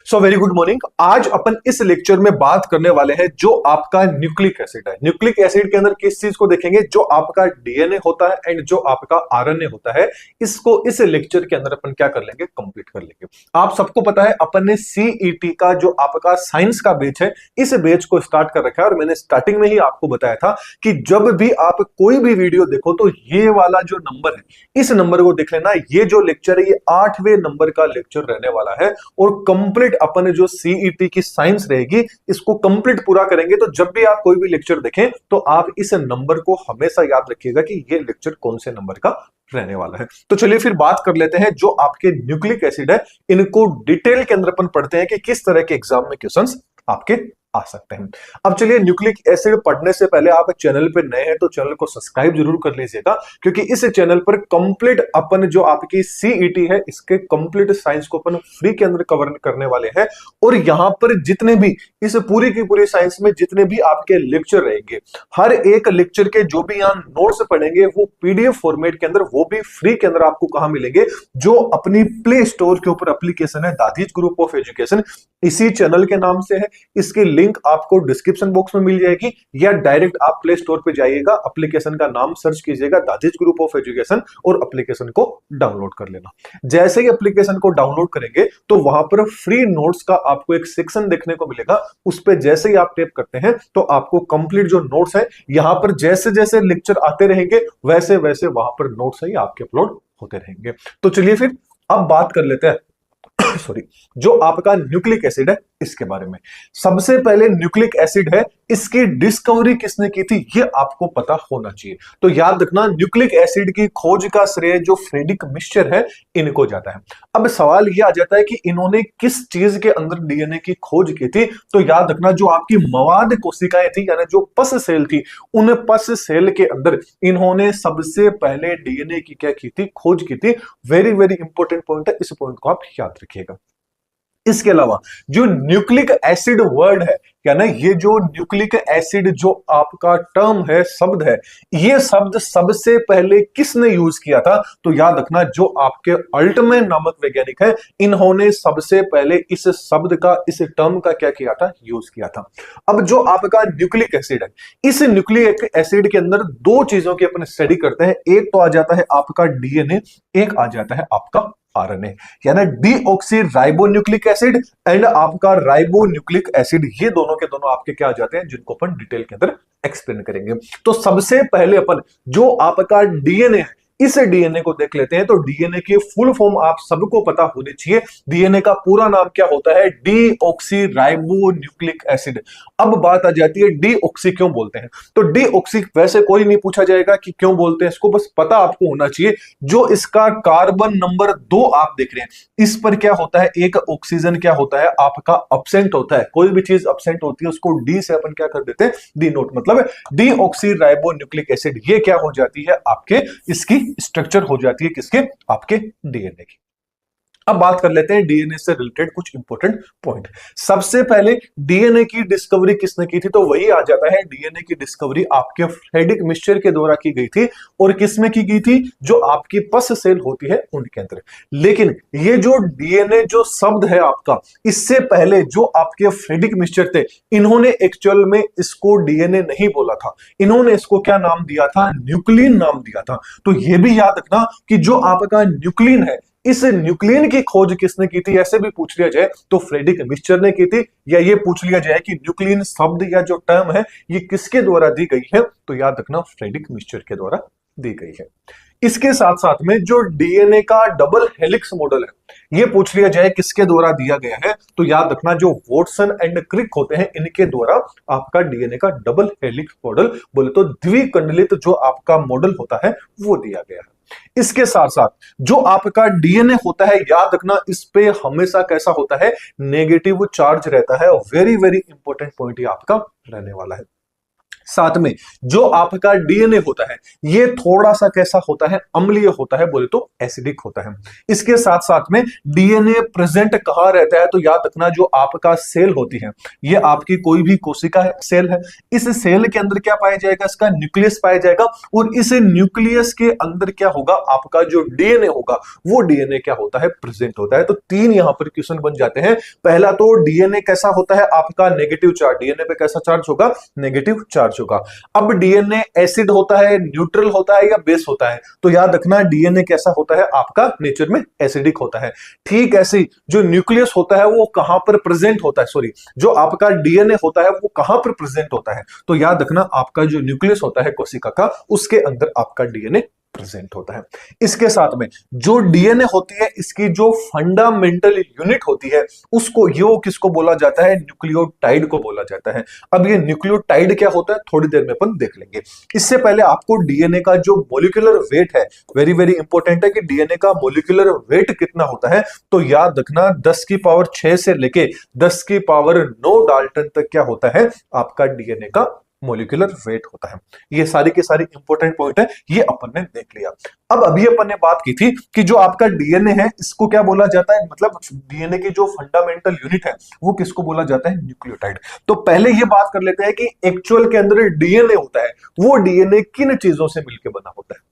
So very good morning. आज अपन इस lecture में बात करने वाले हैं जो आपका न्यूक्लिक एसिड है। न्यूक्लिक एसिड के अंदर किस चीज को देखेंगे, जो आपका डीएनए होता है एंड जो आपका आरएनए होता है। इसको इस लेक्चर के अंदर अपन क्या कर लेंगे, कंप्लीट कर लेंगे। आप सबको पता है अपन ने सीईटी का जो आपका साइंस का बैच है, इस बैच को स्टार्ट कर रखा है और मैंने स्टार्टिंग में ही आपको बताया था कि जब भी आप कोई भी वीडियो देखो तो ये वाला जो नंबर है, इस नंबर को देख लेना। ये जो लेक्चर है ये 8वें नंबर का लेक्चर रहने वाला है और कंप्लीट अपन जो सीईटी की साइंस रहेगी इसको कंप्लीट पूरा करेंगे। तो जब भी आप कोई भी लेक्चर देखें तो आप इस नंबर को हमेशा याद रखिएगा कि ये लेक्चर कौन से नंबर का रहने वाला है। तो चलिए फिर बात कर लेते हैं जो आपके न्यूक्लिक एसिड है, इनको डिटेल के अंदर अपन पढ़ते हैं कि किस तरह के एग्जाम में क्वेश्चंस आपके आ सकते हैं। अब चलिए, न्यूक्लिक एसिड पढ़ने से पहले आप चैनल पे नए हैं तो चैनल को सब्सक्राइब जरूर कर लीजिएगा, क्योंकि इस चैनल पर कंप्लीट अपन जो आपकी सीईटी है इसके कंप्लीट साइंस को अपन फ्री के अंदर कवर करने वाले हैं। और यहां पर जितने भी इस पूरी की पूरी साइंस में जितने भी आपके लेक्चर रहेंगे, हर एक लेक्चर के जो भी यहां नोट्स पढ़ेंगे वो पीडीएफ फॉर्मेट के अंदर, वो भी फ्री के अंदर आपको कहां मिलेंगे, जो अपनी प्ले स्टोर के ऊपर एप्लीकेशन है दादीज ग्रुप ऑफ एजुकेशन, इसी चैनल के नाम से है। इसकी लिंक आपको डिस्क्रिप्शन बॉक्स में मिल जाएगी या डायरेक्ट आप प्ले स्टोर पे जाइएगा, एप्लीकेशन का नाम सर्च कीजिएगा दादीज ग्रुप ऑफ एजुकेशन और एप्लीकेशन को डाउनलोड कर लेना। जैसे ही एप्लीकेशन को डाउनलोड करेंगे तो वहां पर फ्री नोट्स का आपको एक सेक्शन देखने को मिलेगा। उस पर जैसे ही आप टैप करते हैं तो आपको कंप्लीट जो नोट्स है, यहां पर जैसे जैसे लेक्चर आते रहेंगे वैसे वैसे वहां पर नोट्स है आपके अपलोड होते रहेंगे। तो चलिए फिर अब बात कर लेते हैं सॉरी, जो आपका न्यूक्लिक एसिड है इसके बारे में। सबसे पहले न्यूक्लिक एसिड है, इसकी डिस्कवरी किसने की थी ये आपको पता होना चाहिए। तो याद रखना, न्यूक्लिक एसिड की खोज का श्रेय जो फ्रेडरिक मिक्सचर है इनको जाता है। अब सवाल यह आ जाता है कि इन्होंने किस चीज के अंदर डीएनए की खोज की थी। तो याद रखना, जो आपकी मवाद कोशिकाएं थी यानी जो पस सेल थी, उन पस सेल के अंदर इन्होंने सबसे पहले डीएनए की क्या की थी, खोज की थी। वेरी वेरी इंपॉर्टेंट पॉइंट है, इस पॉइंट को आप याद रखिएगा। इसके अलावा जो न्यूक्लिक एसिड वर्ड है, क्या ना, ये जो न्यूक्लिक एसिड जो आपका टर्म है, शब्द है, ये शब्द सबसे पहले किसने यूज किया था। तो याद रखना, जो आपके अल्टमैन नामक वैज्ञानिक है, इन्होंने सबसे पहले इस शब्द का, इस टर्म का क्या किया था, यूज किया था। अब जो आपका न्यूक्लिक एसिड है, इस न्यूक्लिक एसिड के अंदर दो चीजों की अपन स्टडी करते हैं। एक तो आ जाता है आपका डीएनए, एक आ जाता है आपका आरएनए, यानी डीऑक्सी राइबोन्यूक्लिक एसिड एंड आपका राइबोन्यूक्लिक एसिड। ये दोनों के दोनों आपके क्या आ जाते हैं, जिनको अपन डिटेल के अंदर एक्सप्लेन करेंगे। तो सबसे पहले अपन जो आपका डीएनए है, इस डीएनए को देख लेते हैं। तो डीएनए की फुल फॉर्म आप सबको पता होनी चाहिए। डीएनए का पूरा नाम क्या होता है, डीऑक्सी राइबोन्यूक्लिक एसिड। अब बात आ जाती है डीऑक्सी क्यों बोलते हैं। तो डीऑक्सी वैसे कोई नहीं पूछा जाएगा कि क्यों बोलते हैं, इसको बस पता आपको होना चाहिए। जो इसका कार्बन नंबर 2 आप देख रहे हैं, इस पर क्या होता है, एक ऑक्सीजन क्या होता है आपका अब्सेंट होता है। कोई भी चीज अब्सेंट होती है उसको डी से अपन क्या कर देते हैं, डी नोट, मतलब डीऑक्सी राइबोन्यूक्लिक एसिड। ये क्या हो जाती है आपके, इसकी स्ट्रक्चर हो जाती है किसके, आपके डीएनए की। अब बात कर लेते हैं डीएनए से रिलेटेड कुछ इंपॉर्टेंट पॉइंट। सबसे पहले डीएनए की डिस्कवरी किसने की थी, तो वही आ जाता है, डीएनए की डिस्कवरी आपके फ्रेडरिक मिक्सचर के द्वारा की गई थी। और किसमें की गई थी, जो आपकी पस सेल होती है उनके अंदर। लेकिन ये जो डीएनए जो शब्द है आपका, इससे पहले जो आपके फ्रेडरिक मिक्सचर थे, इन्होंने एक्चुअल में इसको डीएनए नहीं बोला था, इन्होंने इसको क्या नाम दिया था, न्यूक्लिन नाम दिया था। तो यह भी याद रखना कि जो आपका न्यूक्लिन है, इस न्यूक्लियन की खोज किसने की थी, ऐसे भी पूछ लिया जाए तो फ्रेडरिक मिक्सचर ने की थी। या ये पूछ लिया जाए कि न्यूक्लियन शब्द या जो टर्म है ये किसके द्वारा दी गई है, तो याद रखना फ्रेडरिक मिक्सचर के द्वारा दी गई है। इसके साथ साथ में जो डीएनए का डबल हेलिक्स मॉडल है, ये पूछ लिया जाए किसके द्वारा दिया गया है, तो याद रखना जो वॉटसन एंड क्रिक होते हैं, इनके द्वारा आपका डीएनए का डबल हेलिक्स मॉडल, बोले तो द्विकंडलित जो आपका मॉडल होता है वो दिया गया है। इसके साथ साथ जो आपका डीएनए होता है, याद रखना इस पे हमेशा कैसा होता है, नेगेटिव चार्ज रहता है। वेरी वेरी इंपॉर्टेंट पॉइंट ये आपका रहने वाला है। साथ में जो आपका डीएनए होता है ये थोड़ा सा कैसा होता है, अम्लीय होता है, बोले तो एसिडिक होता है। इसके साथ साथ में डीएनए प्रेजेंट कहां रहता है, तो याद रखना जो आपका सेल होती है, ये आपकी कोई भी कोशिका है, सेल है, इस सेल के अंदर क्या पाया जाएगा, इसका न्यूक्लियस पाया जाएगा, और इस न्यूक्लियस के अंदर क्या होगा, आपका जो डीएनए होगा वो डीएनए क्या होता है, प्रेजेंट होता है। तो तीन यहां पर क्वेश्चन बन जाते हैं। पहला तो डीएनए कैसा होता है, आपका नेगेटिव चार्ज, डीएनए पे कैसा चार्ज होगा, नेगेटिव चार्ज होगा। अब डीएनए एसिड होता है, न्यूट्रल होता है या बेस होता है, तो याद रखना डीएनए कैसा होता है, आपका नेचर में एसिडिक होता है। ठीक ऐसे जो न्यूक्लियस होता है वो कहां पर प्रेजेंट होता है, सॉरी जो आपका डीएनए होता है वो कहां पर प्रेजेंट होता है, तो याद रखना आपका जो न्यूक्लियस होता है कोशिका का, उसके अंदर आपका डीएनए प्रेजेंट होता है। इसके साथ में जो डीएनए होती है, इसकी जो फंडामेंटल यूनिट होती है उसको, यो किसको बोला जाता है, न्यूक्लियोटाइड को बोला जाता है। अब ये न्यूक्लियोटाइड क्या होता है थोड़ी देर में अपन देख लेंगे। इससे पहले आपको डीएनए का जो मोलिकुलर वेट है, वेरी वेरी इंपॉर्टेंट है कि डीएनए का मोलिकुलर वेट कितना होता है, तो याद रखना 10 की पावर 6 से लेके 10 की पावर 9 डाल्टन तक क्या होता है, आपका डीएनए का मोलिकुलर वेट होता है। ये सारी के सारी इंपॉर्टेंट पॉइंट है, ये अपन ने देख लिया। अब अभी अपन ने बात की थी कि जो आपका डीएनए है इसको क्या बोला जाता है, मतलब डीएनए की जो फंडामेंटल यूनिट है वो किसको बोला जाता है, न्यूक्लियोटाइड। तो पहले ये बात कर लेते हैं कि एक्चुअल के अंदर डीएनए होता है वो डीएनए किन चीजों से मिलकर बना होता है।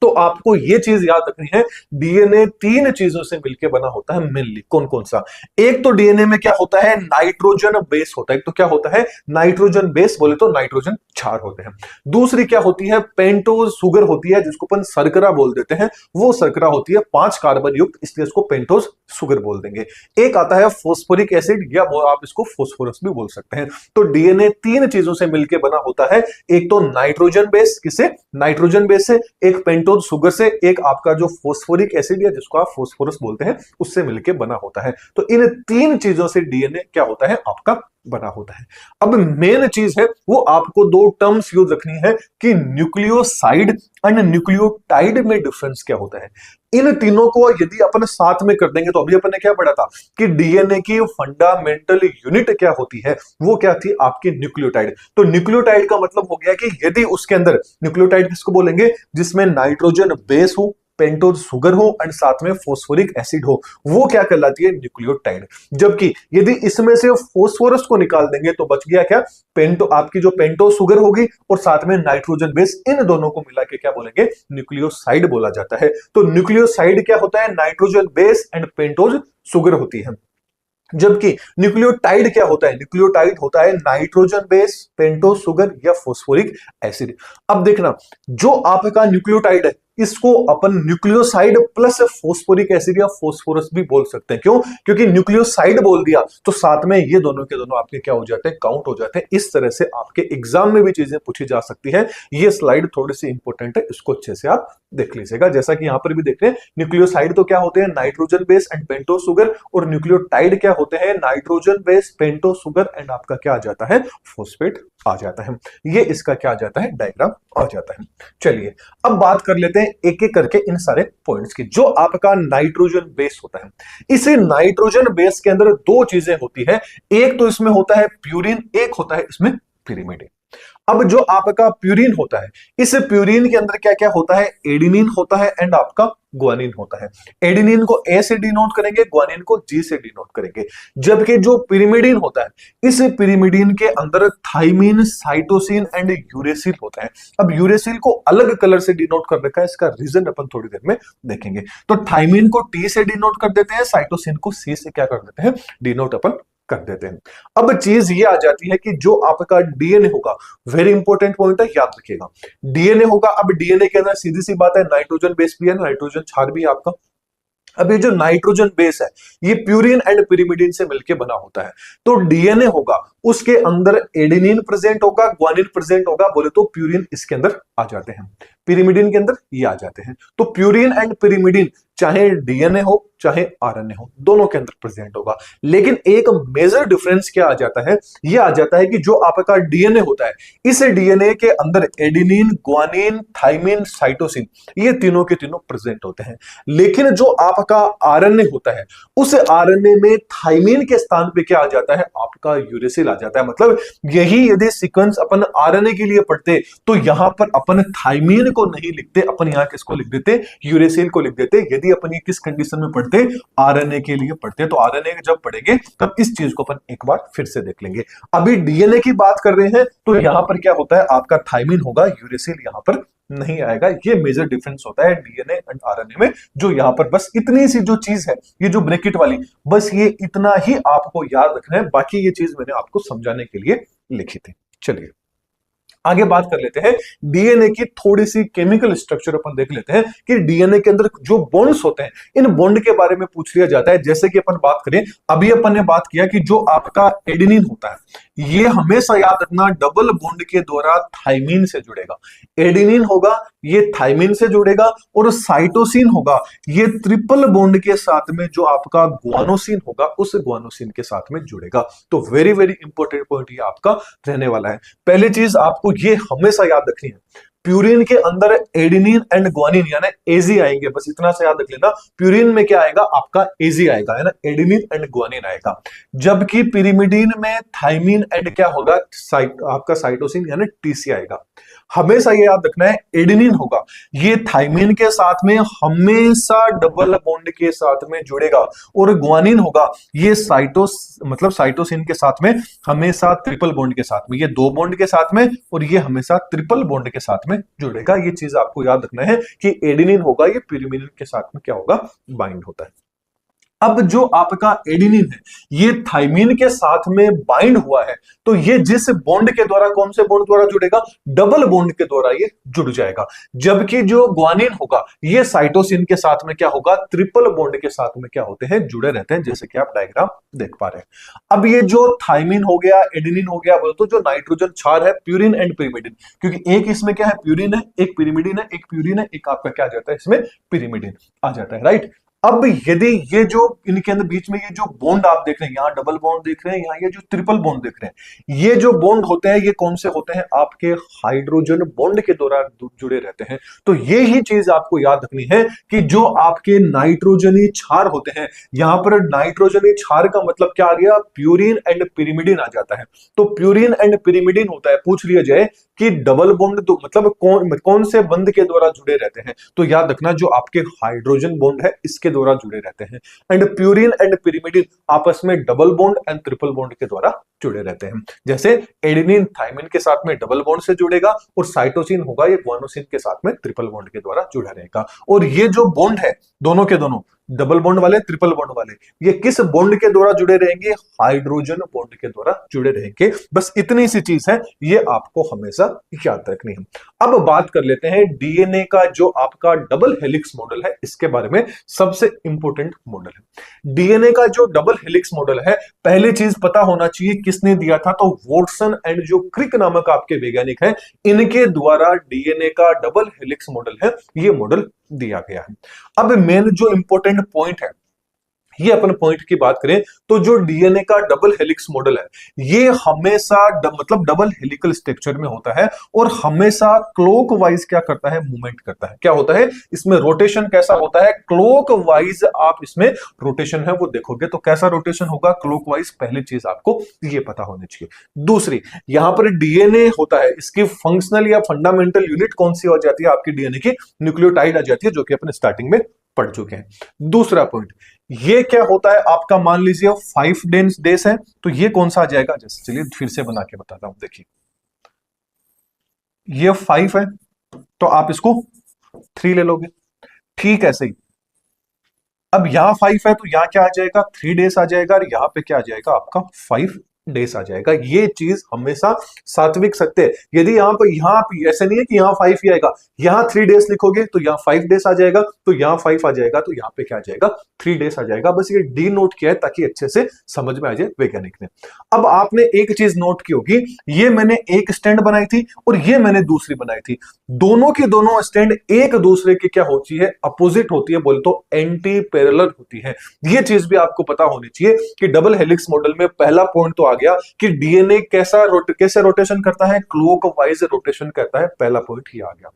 तो आपको ये चीज याद रखनी है, डीएनए तीन चीजों से मिलकर बना होता है मेनली। कौन कौन सा, एक तो डीएनए में क्या होता है, नाइट्रोजन बेस होता है। एक तो क्या होता है, नाइट्रोजन बेस, बोले तो नाइट्रोजन क्षार होते हैं। दूसरी क्या होती है, पेंटोज शुगर होती है, जिसको अपन शर्करा बोल देते हैं, वो शर्करा होती है 5 कार्बन युक्त, इसलिए इसको पेंटोज शुगर बोल देंगे। एक आता है फॉस्फोरिक एसिड, या आप इसको फॉस्फोरस भी बोल सकते हैं। तो डीएनए तीन चीजों से मिलकर बना होता है, एक तो नाइट्रोजन बेस, किसे, नाइट्रोजन बेस से, एक पेंटोज शुगर से, एक आपका जो फॉस्फोरिक एसिड या जिसको आप फॉस्फोरस बोलते हैं उससे मिलकर बना होता है। तो इन तीन चीजों से डीएनए क्या होता है, आपका बना होता है। अब मेन चीज है वो आपको दो टर्म्स यूज रखनी है कि न्यूक्लियोसाइड एंड न्यूक्लियोटाइड में डिफरेंस क्या होता है। इन तीनों को यदि अपन साथ में कर देंगे, तो अभी अपन ने क्या पढ़ा था कि डीएनए की फंडामेंटल यूनिट क्या होती है, वो क्या थी, आपकी न्यूक्लियोटाइड। तो न्यूक्लियोटाइड का मतलब हो गया कि यदि उसके अंदर, न्यूक्लियोटाइड किसको बोलेंगे, जिसमें नाइट्रोजन बेस हो, पेंटोज शुगर हो एंड साथ में फॉस्फोरिक एसिड हो, वो क्या कहलाती है, न्यूक्लियोटाइड। जबकि यदि इसमें से फॉस्फोरस को निकाल देंगे तो बच गया क्या, पेंटो, आपकी जो पेंटोज शुगर होगी और साथ में नाइट्रोजन बेस, इन दोनों को मिला के क्या बोलेंगे, न्यूक्लियोसाइड बोला जाता है। तो न्यूक्लियोसाइड क्या होता है, nitrogen base and pentose sugar होती है। जबकि न्यूक्लियोटाइड क्या होता है, न्यूक्लियोटाइड होता है नाइट्रोजन बेस, पेंटोज शुगर या फॉस्फोरिक एसिड। अब देखना जो आपका न्यूक्लियोटाइड है इसको अपन न्यूक्लियोसाइड प्लस फॉस्फोरिक एसिड या फॉस्फोरस भी बोल सकते हैं। क्यों, क्योंकि न्यूक्लियोसाइड बोल दिया तो साथ में ये दोनों के दोनों आपके क्या हो जाते हैं, काउंट हो जाते हैं। इस तरह से आपके एग्जाम में भी चीजें पूछी जा सकती है। ये स्लाइड थोड़ी सी इंपॉर्टेंट है, इसको अच्छे से आप देख लीजिएगा। जैसा कि यहां पर भी देख रहे हैं, न्यूक्लियोसाइड तो क्या होते हैं, nitrogen base and pentose sugar, और न्यूक्लियोटाइड क्या होते हैं, nitrogen base, pentose sugar and आपका क्या आ जाता है, फॉस्फेट आ जाता है। ये इसका क्या आ जाता है, डायग्राम आ जाता है। चलिए अब बात कर लेते हैं एक एक करके इन सारे पॉइंट्स की। जो आपका नाइट्रोजन बेस होता है, इसे नाइट्रोजन बेस के अंदर दो चीजें होती है, एक तो इसमें होता है प्यूरिन, एक होता है इसमें पिरिमिडिन। अब जो आपका प्यूरिन होता है, इस प्यूरिन के अंदर क्या क्या होता है, एडिनिन होता है एंड आपका ग्वानिन होता है। एडिनिन को ए से डिनोट करेंगे, ग्वानिन को जी से डिनोट करेंगे। जबकि जो पिरिमिडिन होता है, इस पिरिमिडिन के अंदर थाइमिन, साइटोसिन एंड यूरेसिल होता है। अब यूरेसिल को अलग कलर से डिनोट कर रखा है, इसका रीजन अपन थोड़ी देर में देखेंगे। तो थाइमिन को टी से डिनोट कर देते हैं, साइटोसिन को सी से क्या कर देते हैं, डिनोट अपन कर देते हैं। अब चीज ये आ जाती है कि जो आपका डीएनए होगा, वेरी इंपॉर्टेंट पॉइंट है, याद रखिएगा। डीएनए होगा, अब डीएनए के अंदर सीधी सी बात है नाइट्रोजन बेस भी है, नाइट्रोजन क्षार भी है आपका। अब ये जो नाइट्रोजन बेस है ये प्यूरिन एंड पिरिमिडिन से मिलकर बना होता है। तो डीएनए होगा उसके अंदर एडेनिन प्रेजेंट होगा, ग्वानिन प्रेजेंट होगा, बोले तो प्यूरिन इसके अंदर आ जाते हैं, पिरिमिडिन के अंदर ये आ जाते हैं। तो प्यूरिन एंड पिरिमिडिन चाहे डीएनए हो चाहे आरएनए हो, दोनों के अंदर प्रेजेंट होगा। लेकिन एक मेजर डिफरेंस क्या आ जाता है, ये आ जाता है कि जो आपका डीएनए होता है, इस डीएनए के अंदर एडेनिन, ग्वानिन, थाइमिन, साइटोसिन, ये तीनों के तीनों प्रेजेंट होते हैं। लेकिन जो आपका आरएनए होता है, उस आरएनए में थाइमिन के स्थान पे क्या आ जाता है, आपका यूरेसिल आ जाता है। मतलब यही यदि सीक्वेंस अपन आरएनए के लिए पढ़ते तो यहां पर अपन थाइमीन को नहीं लिखते, अपन यहां किसको लिख देते, यूरेसिल को लिख देते। यदि अपन ये किस कंडीशन में पढ़ते, आरएनए के लिए पढ़ते। तो आरएनए जब पढ़ेंगे तब इस चीज को अपन एक बार फिर से देख लेंगे। अभी डीएनए की बात कर रहे हैं तो यहां पर क्या होता है, आपका थाइमीन होगा, यूरेसिल यहां पर नहीं आएगा। ये मेजर डिफरेंस होता है डीएनए एंड आरएनए में। जो यहां पर बस इतनी सी जो चीज है, ये जो ब्रैकेट वाली, बस ये इतना ही आपको याद रखना है। बाकी ये चीज मैंने आपको समझाने के लिए लिखी थी। चलिए आगे बात कर लेते हैं। डीएनए की थोड़ी सी केमिकल स्ट्रक्चर अपन देख लेते हैं कि डीएनए के अंदर जो बॉन्ड्स होते हैं, इन बॉन्ड के बारे में पूछ लिया जाता है। जैसे कि अपन बात करें, अभी अपन ने बात किया कि जो आपका एडेनिन होता है, ये हमेशा याद रखना डबल बॉन्ड के द्वारा थाइमीन से जुड़ेगा। एडेनिन होगा, ये थाइमीन से जुड़ेगा, और साइटोसिन होगा, ये ट्रिपल बॉन्ड के साथ में जो आपका ग्वानोसिन होगा, उस ग्वानोसिन के साथ में जुड़ेगा। तो वेरी वेरी इंपॉर्टेंट पॉइंट ये आपका रहने वाला है। पहली चीज आपको ये हमेशा याद रखनी है, प्यूरिन के अंदर एडेनिन एंड ग्वानिन यानी एजी आएंगे, बस इतना सा याद रख लेना। प्यूरिन में क्या आएगा, आपका एजी आएगा, है ना, एडेनिन एंड ग्वानिन आएगा। जबकि पिरिमिडीन में थाइमीन एंड क्या होगा, आपका साइटोसिन यानी टीसी आएगा। हमेशा ये याद रखना है, एडेनिन होगा, ये थाइमीन के साथ में हमेशा डबल बॉन्ड के साथ में जुड़ेगा, और ग्वानिन होगा, ये साइटोसिन के साथ में हमेशा ट्रिपल बॉन्ड के साथ में, ये दो बॉन्ड के साथ में, और ये हमेशा ट्रिपल बॉन्ड के साथ में जुड़ेगा। ये चीज आपको याद रखना है कि एडेनिन होगा, ये पिरिमिडीन के साथ में क्या होगा, बाइंड होता है। अब जो आपका एडेनिन है, ये थाइमीन के साथ में बाइंड हुआ है, तो ये जिस बॉन्ड के द्वारा, कौन से बॉन्ड द्वारा जुड़ेगा, डबल बॉन्ड के द्वारा ये जुड़ जाएगा। जबकि जो ग्वानिन होगा, ये साइटोसिन के साथ में क्या होगा, ट्रिपल बॉन्ड के साथ में क्या होते हैं, जुड़े रहते हैं, जैसे कि आप डायग्राम देख पा रहे हैं। अब ये जो थाइमीन हो गया, एडेनिन हो गया, बोलो तो जो नाइट्रोजन क्षार है, प्यूरिन एंड पिरिमिडिन, क्योंकि एक इसमें क्या है, प्यूरिन है, एक पिरिमिडिन है, एक प्यूरिन है, एक आपका क्या आ जाता है, इसमें पिरिमिडिन आ जाता है, राइट। अब यदि ये जो इनके अंदर बीच में ये जो बॉन्ड आप देख रहे हैं, यहाँ डबल बॉन्ड देख रहे हैं, यहाँ ये जो ट्रिपल बॉन्ड देख रहे हैं, ये जो बॉन्ड होते हैं, ये कौन से होते हैं, आपके हाइड्रोजन बॉन्ड के द्वारा जुड़े रहते हैं। तो ये ही चीज आपको याद रखनी है कि जो आपके नाइट्रोजनी क्षार होते हैं, यहाँ पर नाइट्रोजनी क्षार का मतलब क्या आ गया, प्यूरिन एंड पिरिमिडिन आ जाता है। तो प्यूरिन एंड पिरिमिडिन होता है, पूछ लिया जाए कि डबल बॉन्ड तो मतलब कौन से बंध के द्वारा जुड़े रहते हैं, तो याद रखना जो आपके हाइड्रोजन बॉन्ड है, इसके द्वारा जुड़े रहते हैं। एंड प्यूरिन एंड पिरिमिडिन आपस में double bond and triple bond के द्वारा जुड़े रहते हैं। जैसे एडेनिन थाइमिन के साथ में डबल बॉन्ड से जुड़ेगा, और साइटोसिन होगा, ये ग्वानोसिन के साथ में ट्रिपल बॉन्ड के द्वारा जुड़ा रहेगा। और ये जो बॉन्ड है, दोनों के दोनों डबल बॉन्ड वाले, ट्रिपल बॉन्ड वाले, ये किस बॉन्ड के द्वारा जुड़े रहेंगे, हाइड्रोजन बॉन्ड के द्वारा जुड़े रहेंगे। बस इतनी सी चीज है, ये आपको हमेशा याद रखनी है। अब बात कर लेते हैं डीएनए का जो आपका डबल हेलिक्स मॉडल है, इसके बारे में। सबसे इंपॉर्टेंट मॉडल है डीएनए का जो डबल हेलिक्स मॉडल है। पहली चीज पता होना चाहिए किसने दिया था, तो वॉटसन एंड जो क्रिक नामक आपके वैज्ञानिक हैं, इनके द्वारा डीएनए का डबल हेलिक्स मॉडल है, ये मॉडल दिया गया है। अब मेन जो इंपॉर्टेंट पॉइंट है, ये अपन पॉइंट की बात करें तो जो डीएनए का डबल हेलिक्स मॉडल है, ये हमेशा मतलब डबल हेलिकल स्ट्रक्चर में होता है, और हमेशा क्लॉकवाइज क्या करता है, मूवमेंट करता है। क्या होता है इसमें, रोटेशन कैसा होता है, क्लॉकवाइज आप इसमें रोटेशन है वो देखोगे तो कैसा रोटेशन होगा, क्लॉकवाइज। पहली चीज आपको ये पता होनी चाहिए। दूसरी, यहां पर डीएनए होता है, इसकी फंक्शनल या फंडामेंटल यूनिट कौन सी हो जाती है, आपकी डीएनए की न्यूक्लियोटाइड आ जाती है, जो कि अपन स्टार्टिंग में पढ़ चुके हैं। दूसरा पॉइंट, ये क्या होता है आपका, मान लीजिए 5 डेज है, तो ये कौन सा आ जाएगा, जैसे चलिए फिर से बना के बताता हूं। देखिए ये 5 है, तो आप इसको 3 ले लोगे, ठीक है, सही। अब यहां 5 है, तो यहां क्या आ जाएगा, 3 डेज आ जाएगा, और यहां पे क्या आ जाएगा आपका 5 डेज आ जाएगा। ये चीज हमेशा सात्विक सत्य है। यदि यहाँ ऐसे नहीं है कि यहाँ 5 ही आएगा, यहाँ 3 डेज लिखोगे तो यहाँ 5 डेज आ जाएगा, तो यहाँ 5 आ जाएगा, तो यहाँ पे क्या आ जाएगा, 3 डेज आ जाएगा। बस ये डी नोट किया है ताकि अच्छे से समझ में आ जाए वैज्ञानिक ने। अब आपने एक चीज नोट की होगी, ये मैंने एक स्टैंड बनाई थी और ये मैंने दूसरी बनाई थी। दोनों की दोनों स्टैंड एक दूसरे की क्या होती है, अपोजिट होती है, बोले तो एंटी पैरेलल होती है। ये चीज भी आपको पता होनी चाहिए कि डबल हेलिक्स मॉडल में पहला पॉइंट तो आ गया कि डीएनए कैसे रोटेशन करता है, क्लॉकवाइज रोटेशन करता है। पहला पॉइंट ये आ गया।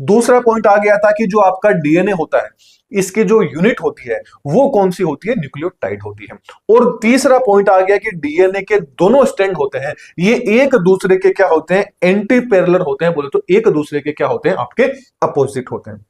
दूसरा पॉइंट आ गया था कि जो आपका डीएनए होता है इसकी जो यूनिट होती है वो कौन सी होती है, न्यूक्लियोटाइड होती है। और तीसरा पॉइंट आ गया कि डीएनए के दोनों स्ट्रैंड होते हैं ये एक दूसरे के क्या होते हैं, एंटी पैरेलल होते हैं, बोले तो एक दूसरे के क्या होते हैं, आपके अपोजिट होते हैं।